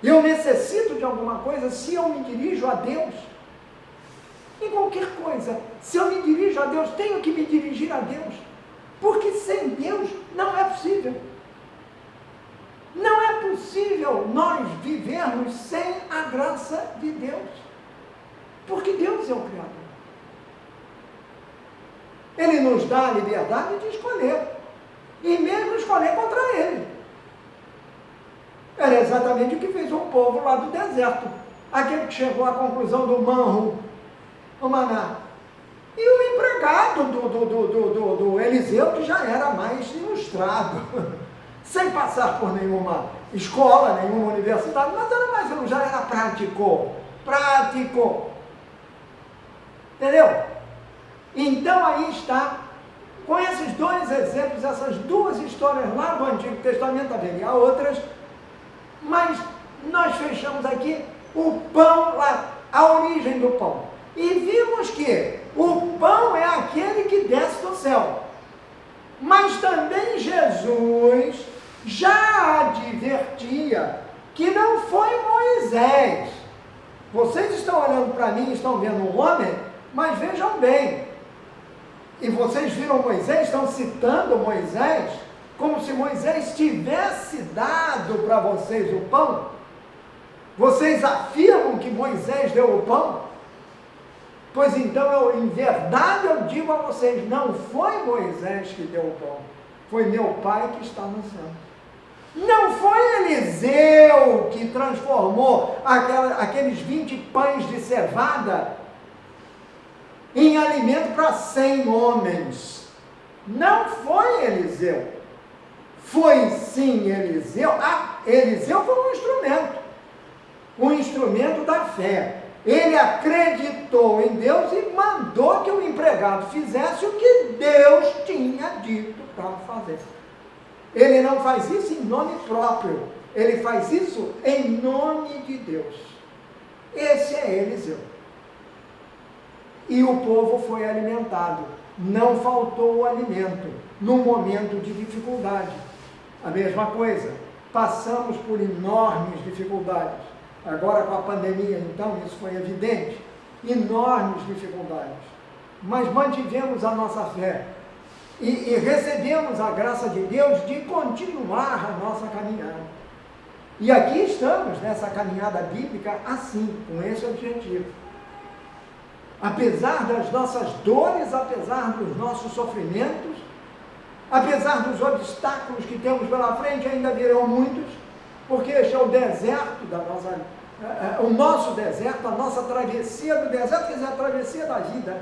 Eu necessito de alguma coisa, se eu me dirijo a Deus, em qualquer coisa, se eu me dirijo a Deus, tenho que me dirigir a Deus, porque sem Deus não é possível. Não é possível nós vivermos sem a graça de Deus, porque Deus é o Criador. Ele nos dá a liberdade de escolher, e mesmo escolher contra Ele. Era exatamente o que fez o povo lá do deserto, aquele que chegou à conclusão do manro, o maná. E o empregado do Eliseu, que já era mais ilustrado, sem passar por nenhuma escola, nenhuma universidade, mas era mais, já era prático. Entendeu? Então aí está, com esses dois exemplos, essas duas histórias lá do Antigo Testamento, haveria outras, mas nós fechamos aqui o pão lá, a origem do pão. E vimos que o pão é aquele que desce do céu. Mas também Jesus já advertia que não foi Moisés. Vocês estão olhando para mim, estão vendo um homem, mas vejam bem. E vocês viram Moisés, estão citando Moisés, como se Moisés tivesse dado para vocês o pão. Vocês afirmam que Moisés deu o pão? Pois então, em verdade eu digo a vocês, não foi Moisés que deu o pão, foi meu Pai que está no céu. Não foi Eliseu que transformou aqueles 20 pães de cevada em alimento para 100 homens. Não foi Eliseu. Foi sim Eliseu. Eliseu foi um instrumento da fé. Ele acreditou em Deus e mandou que o empregado fizesse o que Deus tinha dito para fazer. Ele não faz isso em nome próprio, ele faz isso em nome de Deus. Esse é Eliseu. E o povo foi alimentado, não faltou o alimento, num momento de dificuldade. A mesma coisa, passamos por enormes dificuldades. Agora com a pandemia, então, isso foi evidente, enormes dificuldades. Mas mantivemos a nossa fé. E recebemos a graça de Deus de continuar a nossa caminhada. E aqui estamos nessa caminhada bíblica assim, com esse objetivo. Apesar das nossas dores, apesar dos nossos sofrimentos, apesar dos obstáculos que temos pela frente, ainda virão muitos, porque este é o deserto da nossa, o nosso deserto, a nossa travessia do deserto, quer dizer, a travessia da vida,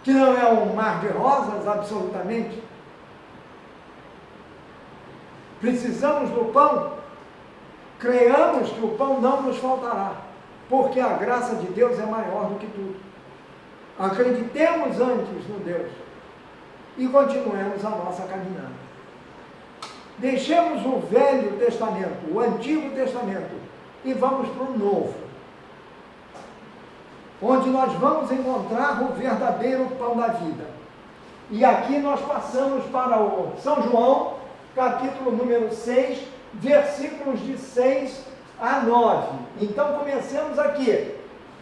que não é um mar de rosas, absolutamente. Precisamos do pão, creamos que o pão não nos faltará, porque a graça de Deus é maior do que tudo. Acreditemos antes no Deus e continuemos a nossa caminhada. Deixemos o Velho Testamento, o Antigo Testamento, e vamos para o Novo, onde nós vamos encontrar o verdadeiro pão da vida. E aqui nós passamos para o São João, capítulo número 6, versículos de 6 a 9. Então comecemos aqui.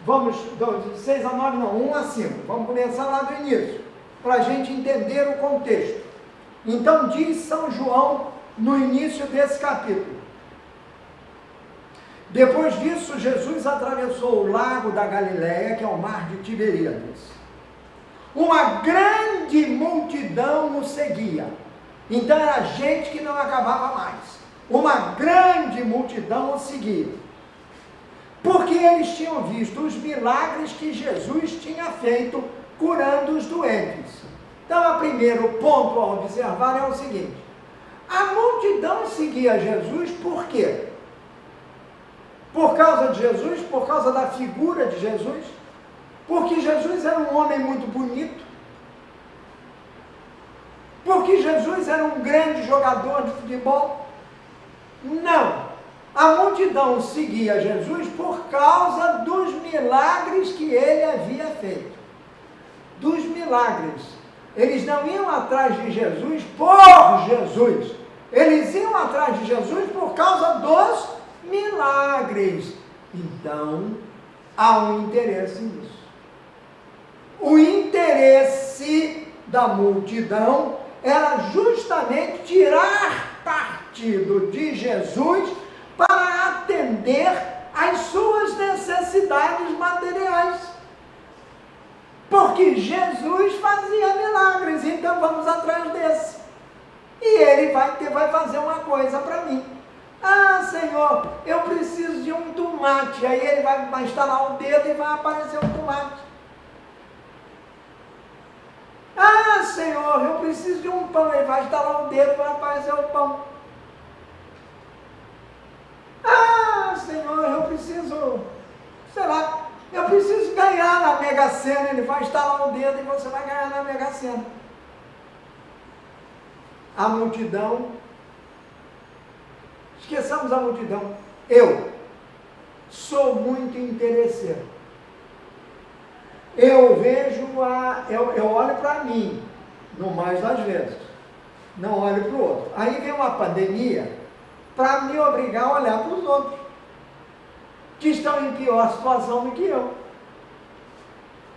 Vamos, de 6 a 9 não, 1 a 5. Vamos começar lá do início, para a gente entender o contexto. Então diz São João no início desse capítulo: depois disso, Jesus atravessou o lago da Galileia, que é o mar de Tiberíades. Uma grande multidão o seguia. Então era gente que não acabava mais. Uma grande multidão o seguia, porque eles tinham visto os milagres que Jesus tinha feito curando os doentes. Então, o primeiro ponto a observar é o seguinte: a multidão seguia Jesus por quê? Por causa de Jesus, por causa da figura de Jesus, porque Jesus era um homem muito bonito, porque Jesus era um grande jogador de futebol. Não, a multidão seguia Jesus por causa dos milagres que ele havia feito. Dos milagres. Eles não iam atrás de Jesus por Jesus, eles iam atrás de Jesus por causa dos milagres. Então, há um interesse nisso. O interesse da multidão era justamente tirar partido de Jesus para atender às suas necessidades materiais. Porque Jesus fazia milagres, então vamos atrás desse. E ele vai fazer uma coisa para mim. Ah, Senhor, eu preciso de um tomate. Aí ele vai instalar o dedo e vai aparecer um tomate. Ah, Senhor, eu preciso de um pão. Ele vai instalar o dedo e vai aparecer o pão. Ah, Senhor, eu preciso, sei lá, eu preciso ganhar na Mega Sena. Ele vai instalar o dedo e você vai ganhar na Mega Sena. A multidão, esqueçamos a multidão. Eu sou muito interesseiro. Eu vejo, eu olho para mim, no mais das vezes, não olho para o outro. Aí vem uma pandemia para me obrigar a olhar para os outros, que estão em pior situação do que eu,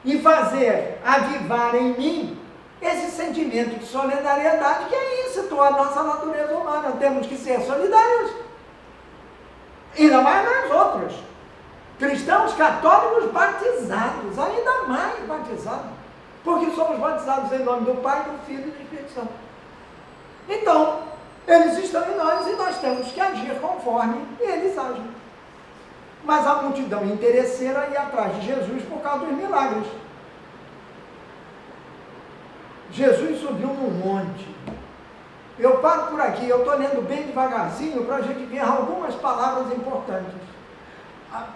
e fazer avivar em mim esse sentimento de solidariedade, que é isso, a nossa natureza humana. Temos que ser solidários, ainda mais nós outros. Cristãos católicos batizados, ainda mais batizados, porque somos batizados em nome do Pai, do Filho e do Espírito Santo. Então, eles estão em nós e nós temos que agir conforme eles agem. Mas a multidão interesseira ia atrás de Jesus por causa dos milagres. Jesus subiu num monte. Eu paro por aqui, eu estou lendo bem devagarzinho para a gente ver algumas palavras importantes.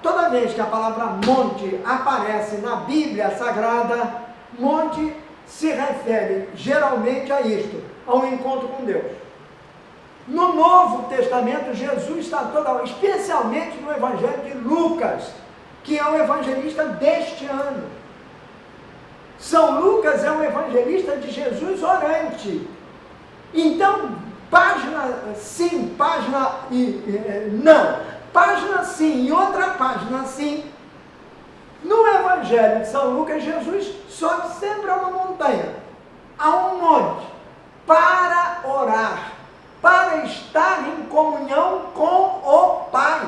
Toda vez que a palavra monte aparece na Bíblia Sagrada, monte se refere geralmente a isto, ao encontro com Deus. No Novo Testamento, Jesus está especialmente no Evangelho de Lucas, que é o evangelista deste ano. São Lucas é um evangelista de Jesus orante. Então, página sim, página não. Página sim e outra página sim. No Evangelho de São Lucas, Jesus sobe sempre a uma montanha, a um monte, para orar, para estar em comunhão com o Pai.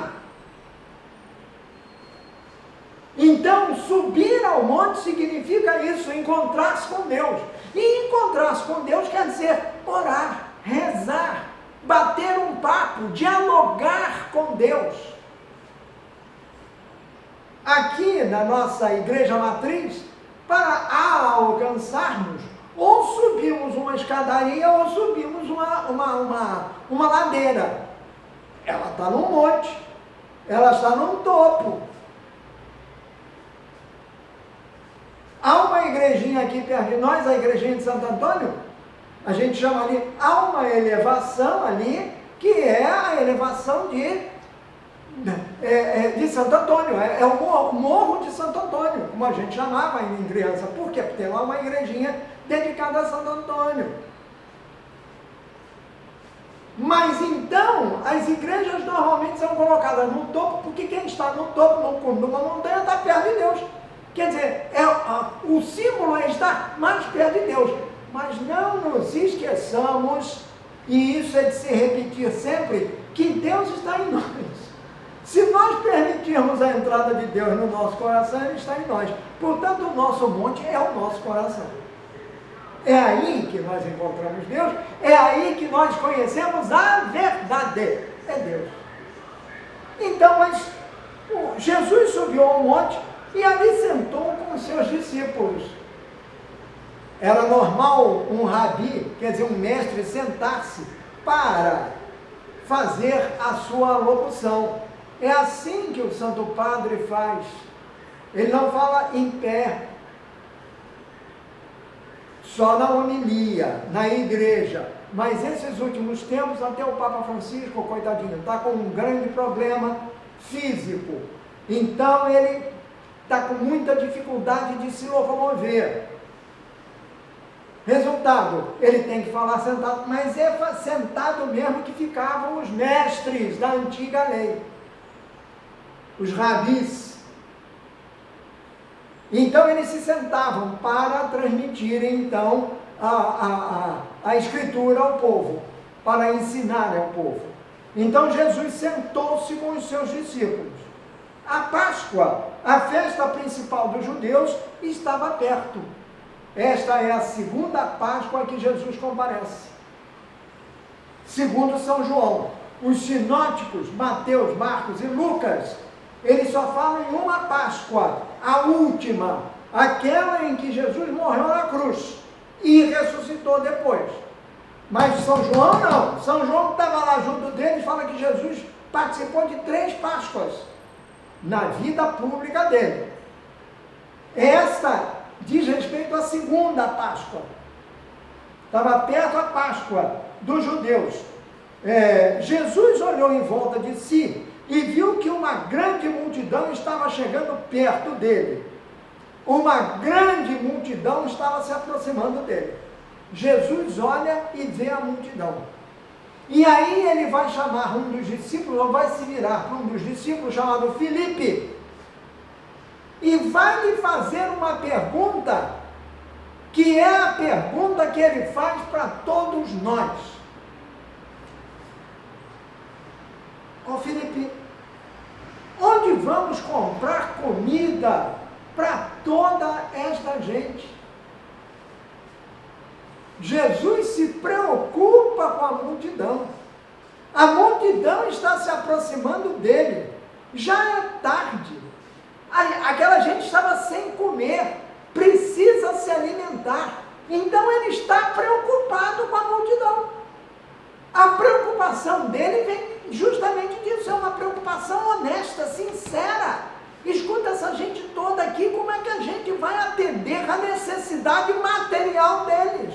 Então, subir ao monte significa isso, encontrar-se com Deus. E encontrar-se com Deus quer dizer orar, rezar, bater um papo, dialogar com Deus. Aqui na nossa igreja matriz, para alcançarmos, ou subimos uma escadaria ou subimos uma ladeira. Ela está num monte, ela está num topo. Há uma igrejinha aqui perto de nós, a igrejinha de Santo Antônio, A gente chama ali, há uma elevação ali, que é a elevação de Santo Antônio, é o Morro de Santo Antônio, como a gente chamava ainda em criança. Por quê? Porque tem lá uma igrejinha dedicada a Santo Antônio. Mas então, as igrejas normalmente são colocadas no topo, porque quem está no topo, no cume de uma montanha, está perto de Deus. Quer dizer, o símbolo é estar mais perto de Deus. Mas não nos esqueçamos, e isso é de se repetir sempre, que Deus está em nós. Se nós permitirmos a entrada de Deus no nosso coração, Ele está em nós. Portanto, o nosso monte é o nosso coração. É aí que nós encontramos Deus, é aí que nós conhecemos a verdade. É Deus. Então, mas Jesus subiu ao monte e ali sentou com os seus discípulos. Era normal um rabi, quer dizer, um mestre, sentar-se para fazer a sua locução. É assim que o Santo Padre faz. Ele não fala em pé, só na homilia, na igreja. Mas esses últimos tempos, até o Papa Francisco, coitadinho, está com um grande problema físico. Então ele está com muita dificuldade de se locomover. Resultado, ele tem que falar sentado, mas é sentado mesmo que ficavam os mestres da antiga lei, os rabis. Então eles se sentavam para transmitirem então a escritura ao povo, para ensinar ao povo. Então Jesus sentou-se com os seus discípulos. A Páscoa, a festa principal dos judeus, estava perto. Esta é a segunda Páscoa que Jesus comparece. Segundo São João, os sinóticos, Mateus, Marcos e Lucas, eles só falam em uma Páscoa, a última, aquela em que Jesus morreu na cruz e ressuscitou depois. Mas São João não. São João que estava lá junto deles, fala que Jesus participou de 3 Páscoas na vida pública dele. Esta diz respeito à segunda Páscoa. Estava perto a Páscoa dos judeus. Jesus olhou em volta de si e viu que uma grande multidão estava chegando perto dele. Uma grande multidão estava se aproximando dele. Jesus olha e vê a multidão. E aí ele vai chamar um dos discípulos, ou vai se virar para um dos discípulos chamado Filipe, e vai lhe fazer uma pergunta, que é a pergunta que ele faz para todos nós. Ô Filipe, onde vamos comprar comida para toda esta gente? Jesus se preocupa com a multidão. A multidão está se aproximando dele. Já é tarde. Aquela gente estava sem comer, precisa se alimentar. Então ele está preocupado com a multidão. A preocupação dele vem justamente disso, é uma preocupação honesta, sincera. Escuta, essa gente toda aqui, como é que a gente vai atender a necessidade material deles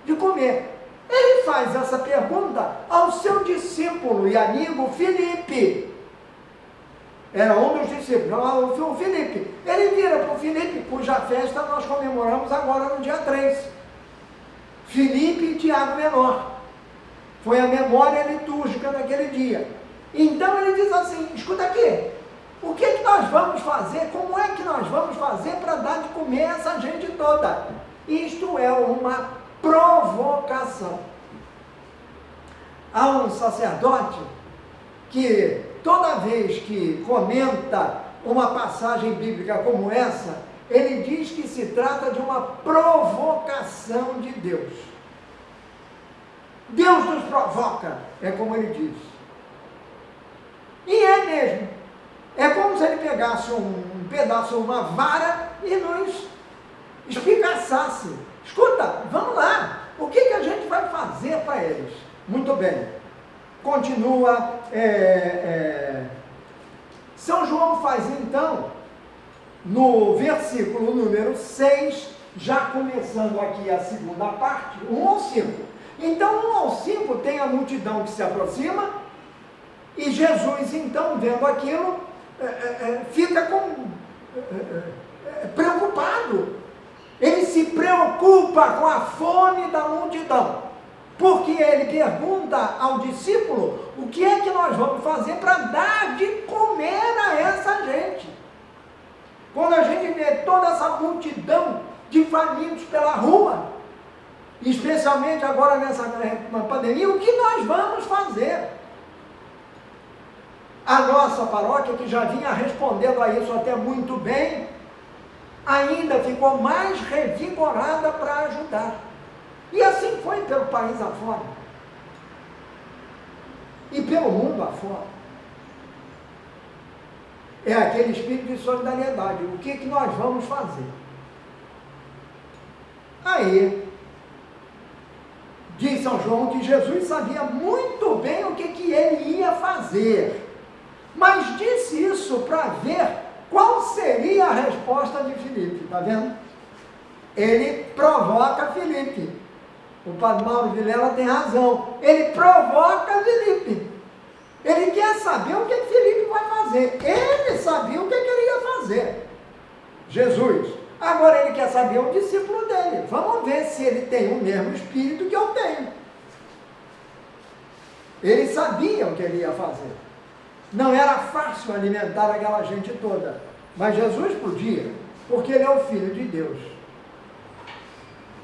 de comer? Ele faz essa pergunta ao seu discípulo e amigo Filipe. Era um dos discípulos, o Filipe. Ele vira para o Filipe, cuja festa nós comemoramos agora no dia 3. Filipe e Tiago Menor. Foi a memória litúrgica daquele dia. Então ele diz assim, escuta aqui, o que nós vamos fazer, como é que nós vamos fazer para dar de comer essa gente toda? Isto é uma provocação. Há um sacerdote que toda vez que comenta uma passagem bíblica como essa, ele diz que se trata de uma provocação de Deus. Deus nos provoca, é como ele diz. E é mesmo. É como se ele pegasse um pedaço, uma vara e nos espicaçasse. Escuta, vamos lá, o que a gente vai fazer para eles? Muito bem. Continua, São João faz então, no versículo número 6, já começando aqui a segunda parte, 1 ao 5. Então, 1 ao 5 tem a multidão que se aproxima, e Jesus, então, vendo aquilo, fica preocupado. Ele se preocupa com a fome da multidão, porque ele pergunta ao discípulo o que é que nós vamos fazer para dar de comer a essa gente. Quando a gente vê toda essa multidão de famintos pela rua, especialmente agora nessa pandemia, o que nós vamos fazer? A nossa paróquia, que já vinha respondendo a isso até muito bem, ainda ficou mais revigorada para ajudar. E assim foi pelo país afora. E pelo mundo afora. É aquele espírito de solidariedade. O que nós vamos fazer? Aí, diz São João que Jesus sabia muito bem o que ele ia fazer. Mas disse isso para ver qual seria a resposta de Filipe, está vendo? Ele provoca Filipe. O padre Mauro Vilela tem razão. Ele provoca Filipe. Ele quer saber o que Filipe vai fazer. Ele sabia o que ele ia fazer. Jesus. Agora ele quer saber o discípulo dele. Vamos ver se ele tem o mesmo espírito que eu tenho. Ele sabia o que ele ia fazer. Não era fácil alimentar aquela gente toda, mas Jesus podia, porque ele é o Filho de Deus.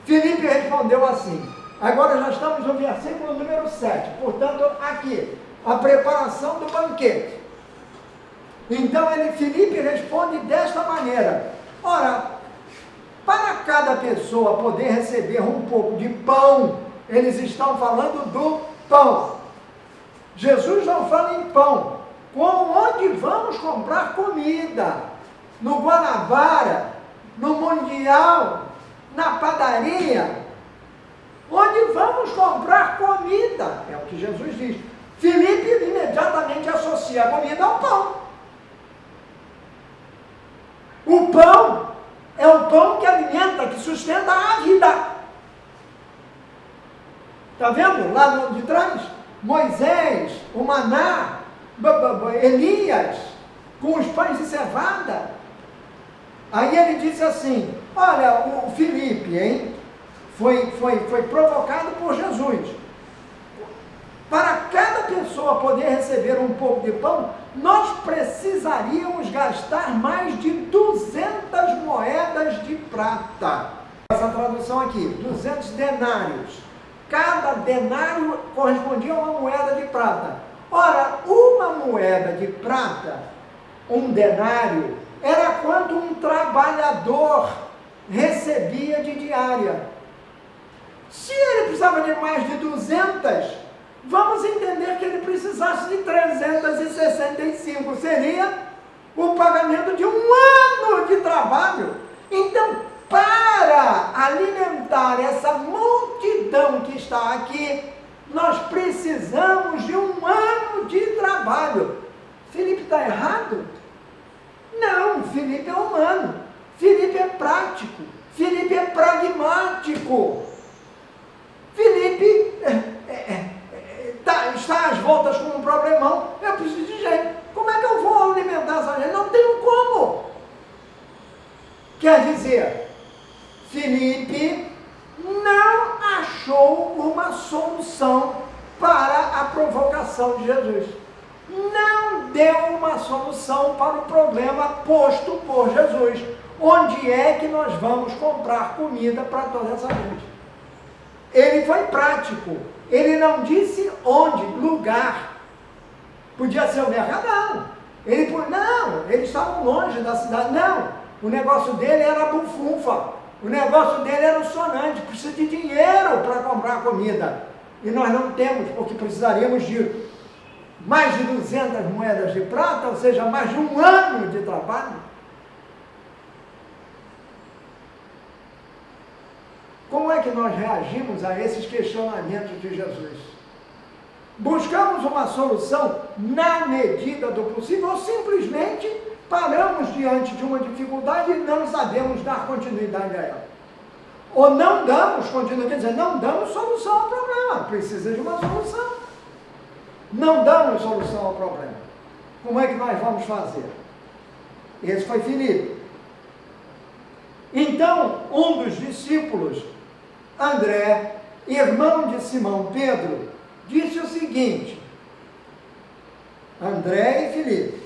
Filipe respondeu assim, agora já estamos no versículo número 7, portanto aqui, a preparação do banquete. Então Filipe responde desta maneira, ora, para cada pessoa poder receber um pouco de pão, eles estão falando do pão. Jesus não fala em pão. Onde vamos comprar comida? No Guanabara, no Mundial, na padaria? Onde vamos comprar comida? É o que Jesus diz. Filipe imediatamente associa a comida ao pão. O pão é o pão que alimenta, que sustenta a vida. Está vendo lá de trás? Moisés, o maná, Elias, com os pães de cevada. Aí ele disse assim, olha, o Filipe, foi provocado por Jesus. Para cada pessoa poder receber um pouco de pão, nós precisaríamos gastar mais de 200 moedas de prata. Essa tradução aqui, 200 denários. Cada denário correspondia a uma moeda de prata. Ora, uma moeda de prata, um denário, era quanto um trabalhador recebia de diária. Se ele precisava de mais de 200, vamos entender que ele precisasse de 365, seria o pagamento de um ano de trabalho. Então, para alimentar essa multidão que está aqui, nós precisamos de um ano de trabalho. Filipe está errado? Não, Filipe é humano. Filipe é prático. Filipe é pragmático. Filipe está às voltas com um problemão. Eu preciso de gente. Como é que eu vou alimentar essa gente? Não tenho como. Quer dizer, Filipe não achou uma solução para a provocação de Jesus. Não deu uma solução para o problema posto por Jesus. Onde é que nós vamos comprar comida para toda essa gente? Ele foi prático. Ele não disse onde, lugar. Podia ser o mercadão. Eles estavam longe da cidade. Não, o negócio dele era a bufunfa. O negócio dele era o sonante, precisa de dinheiro para comprar comida. E nós não temos, porque precisaríamos de mais de 200 moedas de prata, ou seja, mais de um ano de trabalho. Como é que nós reagimos a esses questionamentos de Jesus? Buscamos uma solução na medida do possível ou simplesmente paramos diante de uma dificuldade e não sabemos dar continuidade a ela? Ou não damos, continua dizendo, não damos solução ao problema. Precisa de uma solução. Não damos solução ao problema. Como é que nós vamos fazer? Esse foi Filipe. Então, um dos discípulos, André, irmão de Simão Pedro, disse o seguinte, André e Filipe.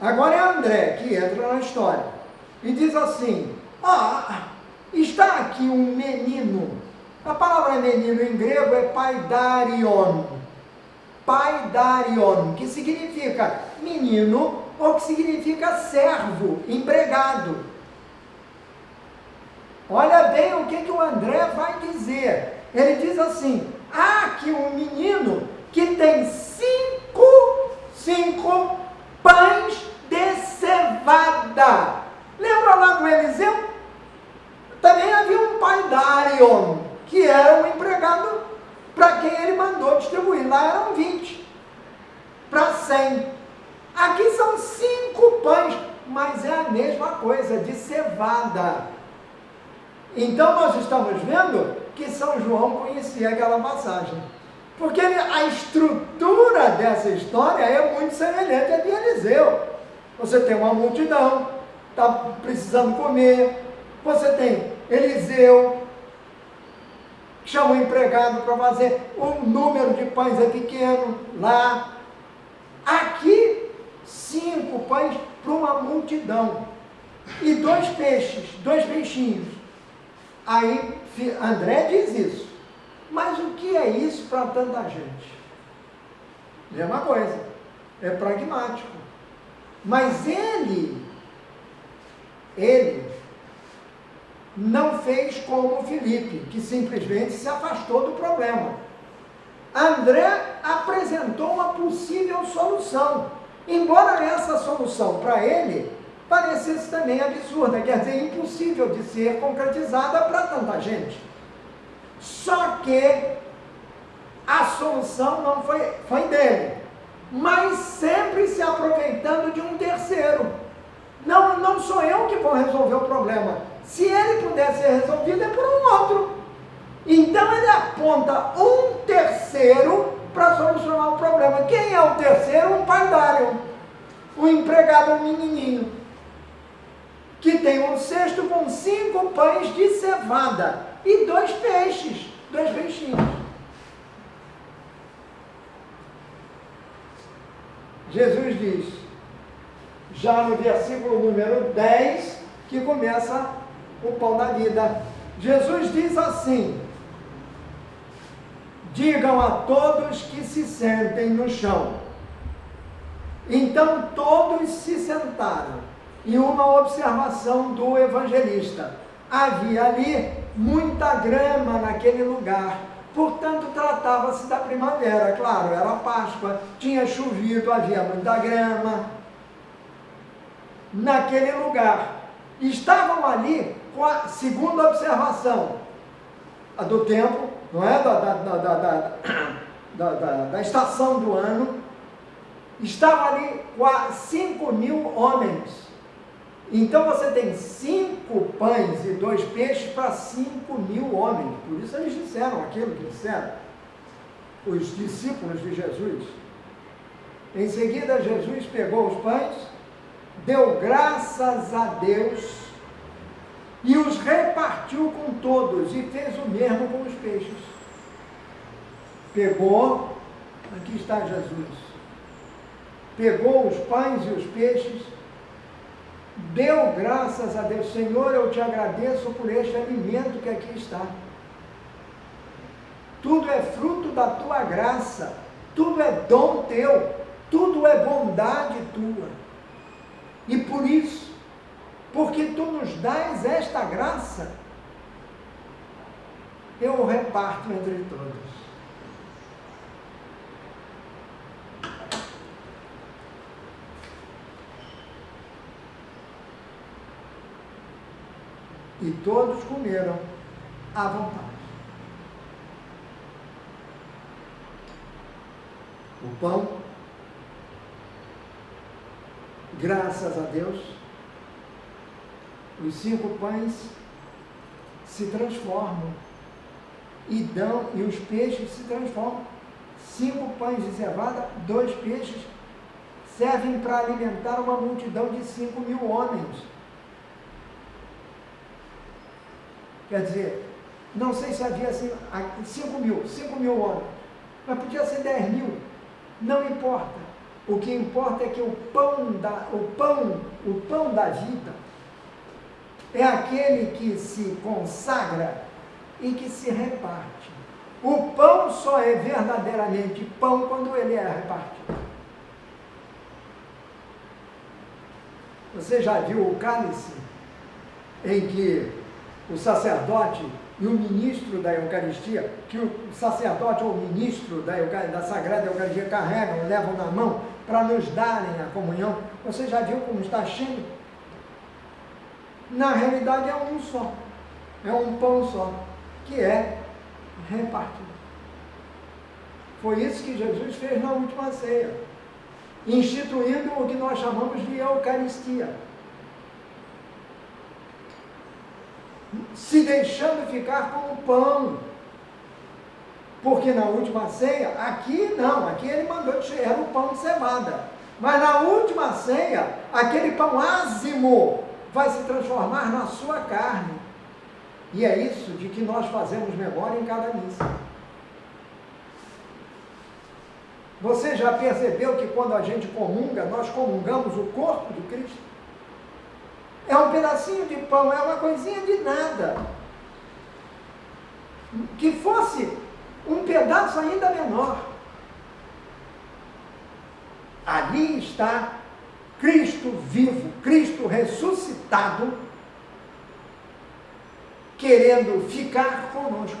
Agora é André que entra na história. E diz assim, está aqui um menino. A palavra menino em grego é paidarion. Paidarion, que significa menino ou que significa servo, empregado. Olha bem o que o André vai dizer. Ele diz assim, há aqui um menino que tem cinco pães de cevada. Lembra lá do Eliseu? Também havia um paidarion, que era um empregado para quem ele mandou distribuir. Lá eram 20 para 100. Aqui são 5 pães, mas é a mesma coisa, de cevada. Então nós estamos vendo que São João conhecia aquela passagem. Porque a estrutura dessa história é muito semelhante à de Eliseu. Você tem uma multidão, está precisando comer. Você tem Eliseu, que chama o empregado para fazer, o número de pães é pequeno lá. Aqui, 5 pães para uma multidão. E 2 peixes, 2 peixinhos. Aí André diz isso. Mas o que é isso para tanta gente? Mesma coisa. É pragmático. Mas ele não fez como Filipe, que simplesmente se afastou do problema. André apresentou uma possível solução. Embora essa solução para ele parecesse também absurda, quer dizer, impossível de ser concretizada para tanta gente. Só que a solução não foi dele, mas sempre se aproveitando de um terceiro. Não sou eu que vou resolver o problema. Se ele puder ser resolvido, é por um outro. Então ele aponta um terceiro para solucionar o problema. Quem é o terceiro? Um paidário, um empregado, um menininho, que tem um cesto com 5 pães de cevada e 2 peixes, 2 peixinhos. Jesus diz, já no versículo número 10, que começa o pão da vida. Jesus diz assim, digam a todos que se sentem no chão. Então todos se sentaram. E uma observação do evangelista, havia ali muita grama naquele lugar, portanto tratava-se da primavera, claro, era a Páscoa, tinha chovido, havia muita grama naquele lugar. Estavam ali com a segunda observação, a do tempo, não é? Da estação do ano. Estava ali quase 5.000 homens. Então você tem 5 pães e 2 peixes para 5.000 homens. Por isso eles disseram aquilo que disseram, os discípulos de Jesus. Em seguida Jesus pegou os pães, deu graças a Deus e os repartiu com todos e fez o mesmo com os peixes. Pegou, aqui está Jesus, pegou os pães e os peixes, deu graças a Deus. Senhor, eu te agradeço por este alimento que aqui está. Tudo é fruto da tua graça, tudo é dom teu, tudo é bondade tua. E por isso, porque tu nos dás esta graça, eu o reparto entre todos. E todos comeram à vontade. O pão, graças a Deus, os 5 pães se transformam e os peixes se transformam. 5 pães de cevada, 2 peixes servem para alimentar uma multidão de 5.000 homens. Quer dizer, não sei se havia assim, 5.000 homens, mas podia ser 10.000, não importa. O que importa é que o pão da vida é aquele que se consagra e que se reparte. O pão só é verdadeiramente pão quando ele é repartido. Você já viu o cálice em que o sacerdote e o ministro da Eucaristia, que o sacerdote ou o ministro da Sagrada Eucaristia carregam, levam na mão para nos darem a comunhão? Você já viu como está cheio? Na realidade é um só, é um pão só, que é repartido. Foi isso que Jesus fez na última ceia, instituindo o que nós chamamos de Eucaristia, se deixando ficar como pão, porque na última ceia, aqui não, aqui ele mandou era o pão de cevada, mas na última ceia, aquele pão ázimo vai se transformar na sua carne, e é isso de que nós fazemos memória em cada missa. Você já percebeu que quando a gente comunga, nós comungamos o corpo de Cristo? É um pedacinho de pão, é uma coisinha de nada. Que fosse um pedaço ainda menor. Ali está Cristo vivo, Cristo ressuscitado, querendo ficar conosco.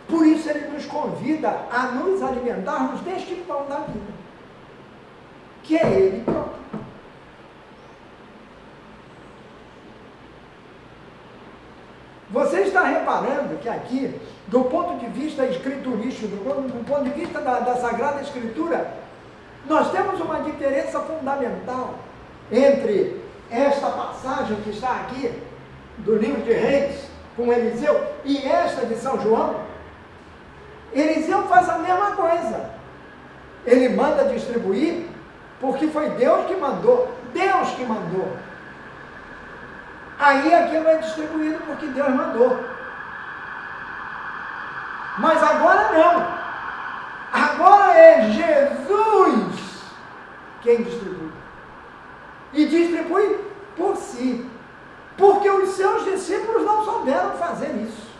Por isso ele nos convida a nos alimentarmos deste pão da vida, que é ele próprio. Você está reparando que aqui, do ponto de vista escriturístico, do ponto de vista da Sagrada Escritura, nós temos uma diferença fundamental entre esta passagem que está aqui, do livro de Reis, com Eliseu, e esta de São João. Eliseu faz a mesma coisa. Ele manda distribuir, porque foi Deus que mandou. Deus que mandou. Aí aquilo é distribuído porque Deus mandou. Mas agora não. Agora é Jesus quem distribui. E distribui por si. Porque os seus discípulos não souberam fazer isso.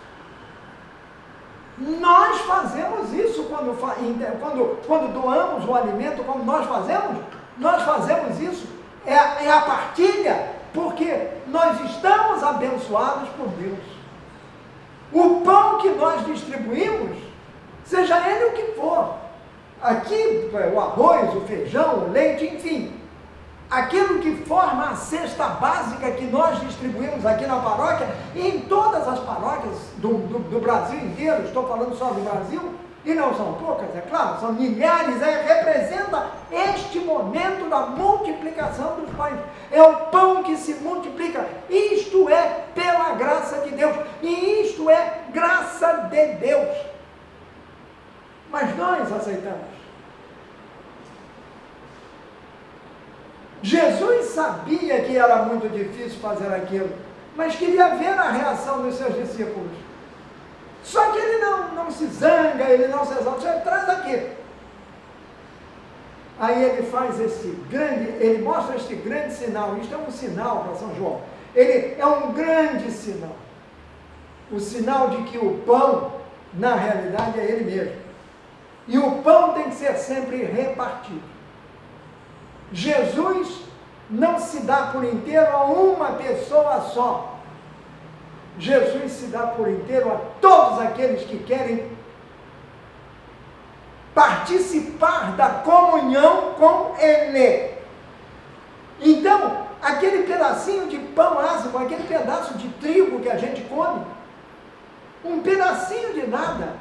Nós fazemos isso quando doamos o alimento, como nós fazemos isso, é a partilha, porque nós estamos abençoados por Deus. O pão que nós distribuímos, seja ele o que for, aqui o arroz, o feijão, o leite, enfim, aquilo que forma a cesta básica que nós distribuímos aqui na paróquia e em todas as paróquias do Brasil inteiro, estou falando só do Brasil, e não são poucas, é claro, são milhares, representa este momento da multiplicação dos pães. É o pão que se multiplica, isto é pela graça de Deus, e isto é graça de Deus. Mas nós aceitamos. Jesus sabia que era muito difícil fazer aquilo, mas queria ver a reação dos seus discípulos. Só que ele não se zanga, ele não se exalta, ele traz aqui. Aí ele faz ele mostra este grande sinal, isto é um sinal para São João. Ele é um grande sinal. O sinal de que o pão, na realidade, é ele mesmo. E o pão tem que ser sempre repartido. Jesus não se dá por inteiro a uma pessoa só. Jesus se dá por inteiro a todos aqueles que querem participar da comunhão com Ele. Então, aquele pedacinho de pão ázimo, aquele pedaço de trigo que a gente come, um pedacinho de nada,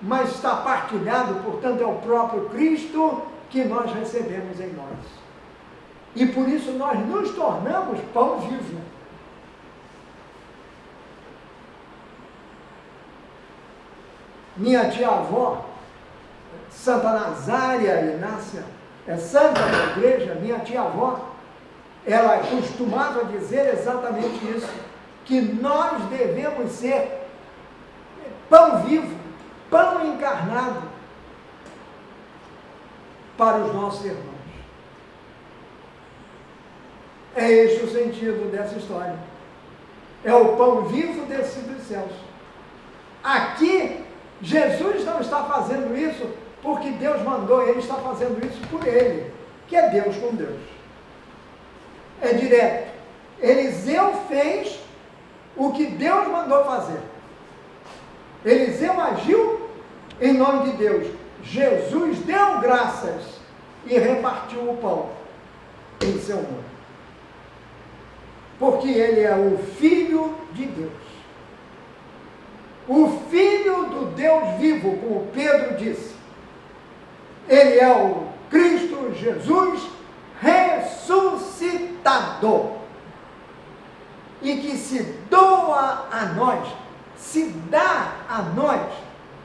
mas está partilhado, portanto, é o próprio Cristo que nós recebemos em nós. E por isso nós nos tornamos pão vivo. minha tia-avó, Santa Nazária Inácia, é santa da igreja, minha tia-avó, ela costumava dizer exatamente isso, que nós devemos ser pão vivo, pão encarnado para os nossos irmãos. É este o sentido dessa história. É o pão vivo descido dos céus. Aqui, Jesus não está fazendo isso porque Deus mandou, ele está fazendo isso por ele, que é Deus com Deus. É direto. Eliseu fez o que Deus mandou fazer. Eliseu agiu em nome de Deus. Jesus deu graças e repartiu o pão em seu nome. Porque ele é o Filho de Deus. O Filho do Deus vivo, como Pedro disse. Ele é o Cristo Jesus ressuscitado. E que se doa a nós, se dá a nós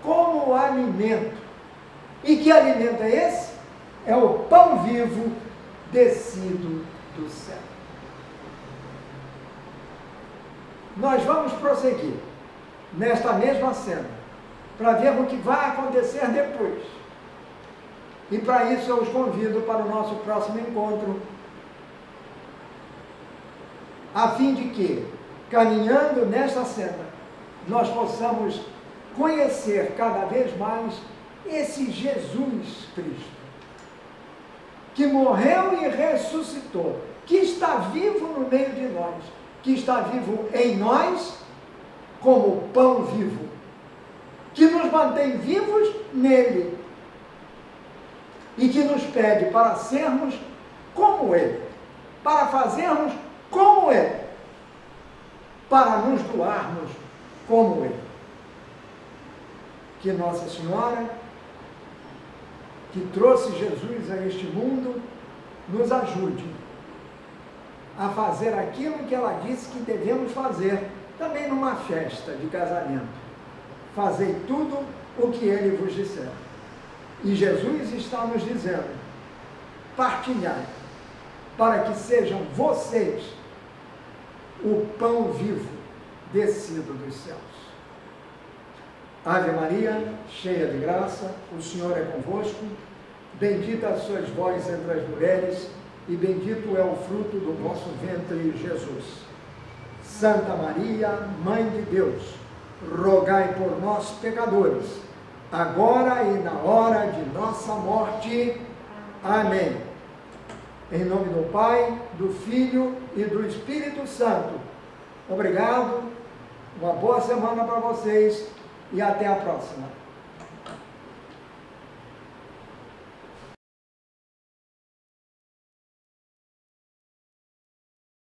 como alimento. E que alimento é esse? É o pão vivo descido do céu. Nós vamos prosseguir nesta mesma cena, para ver o que vai acontecer depois. E para isso eu os convido para o nosso próximo encontro, a fim de que, caminhando nesta cena, nós possamos conhecer cada vez mais esse Jesus Cristo, que morreu e ressuscitou, que está vivo no meio de nós, que está vivo em nós como pão vivo, que nos mantém vivos nele e que nos pede para sermos como ele, para fazermos como ele, para nos doarmos como ele. Que Nossa Senhora, que trouxe Jesus a este mundo, nos ajude a fazer aquilo que ela disse que devemos fazer, também numa festa de casamento. Fazei tudo o que ele vos disser. E Jesus está nos dizendo, partilhai, para que sejam vocês o pão vivo descido dos céus. Ave Maria, cheia de graça, o Senhor é convosco, bendita sois vós entre as mulheres, e bendito é o fruto do vosso ventre, Jesus. Santa Maria, Mãe de Deus, rogai por nós, pecadores, agora e na hora de nossa morte. Amém. Em nome do Pai, do Filho e do Espírito Santo. Obrigado, uma boa semana para vocês e até a próxima.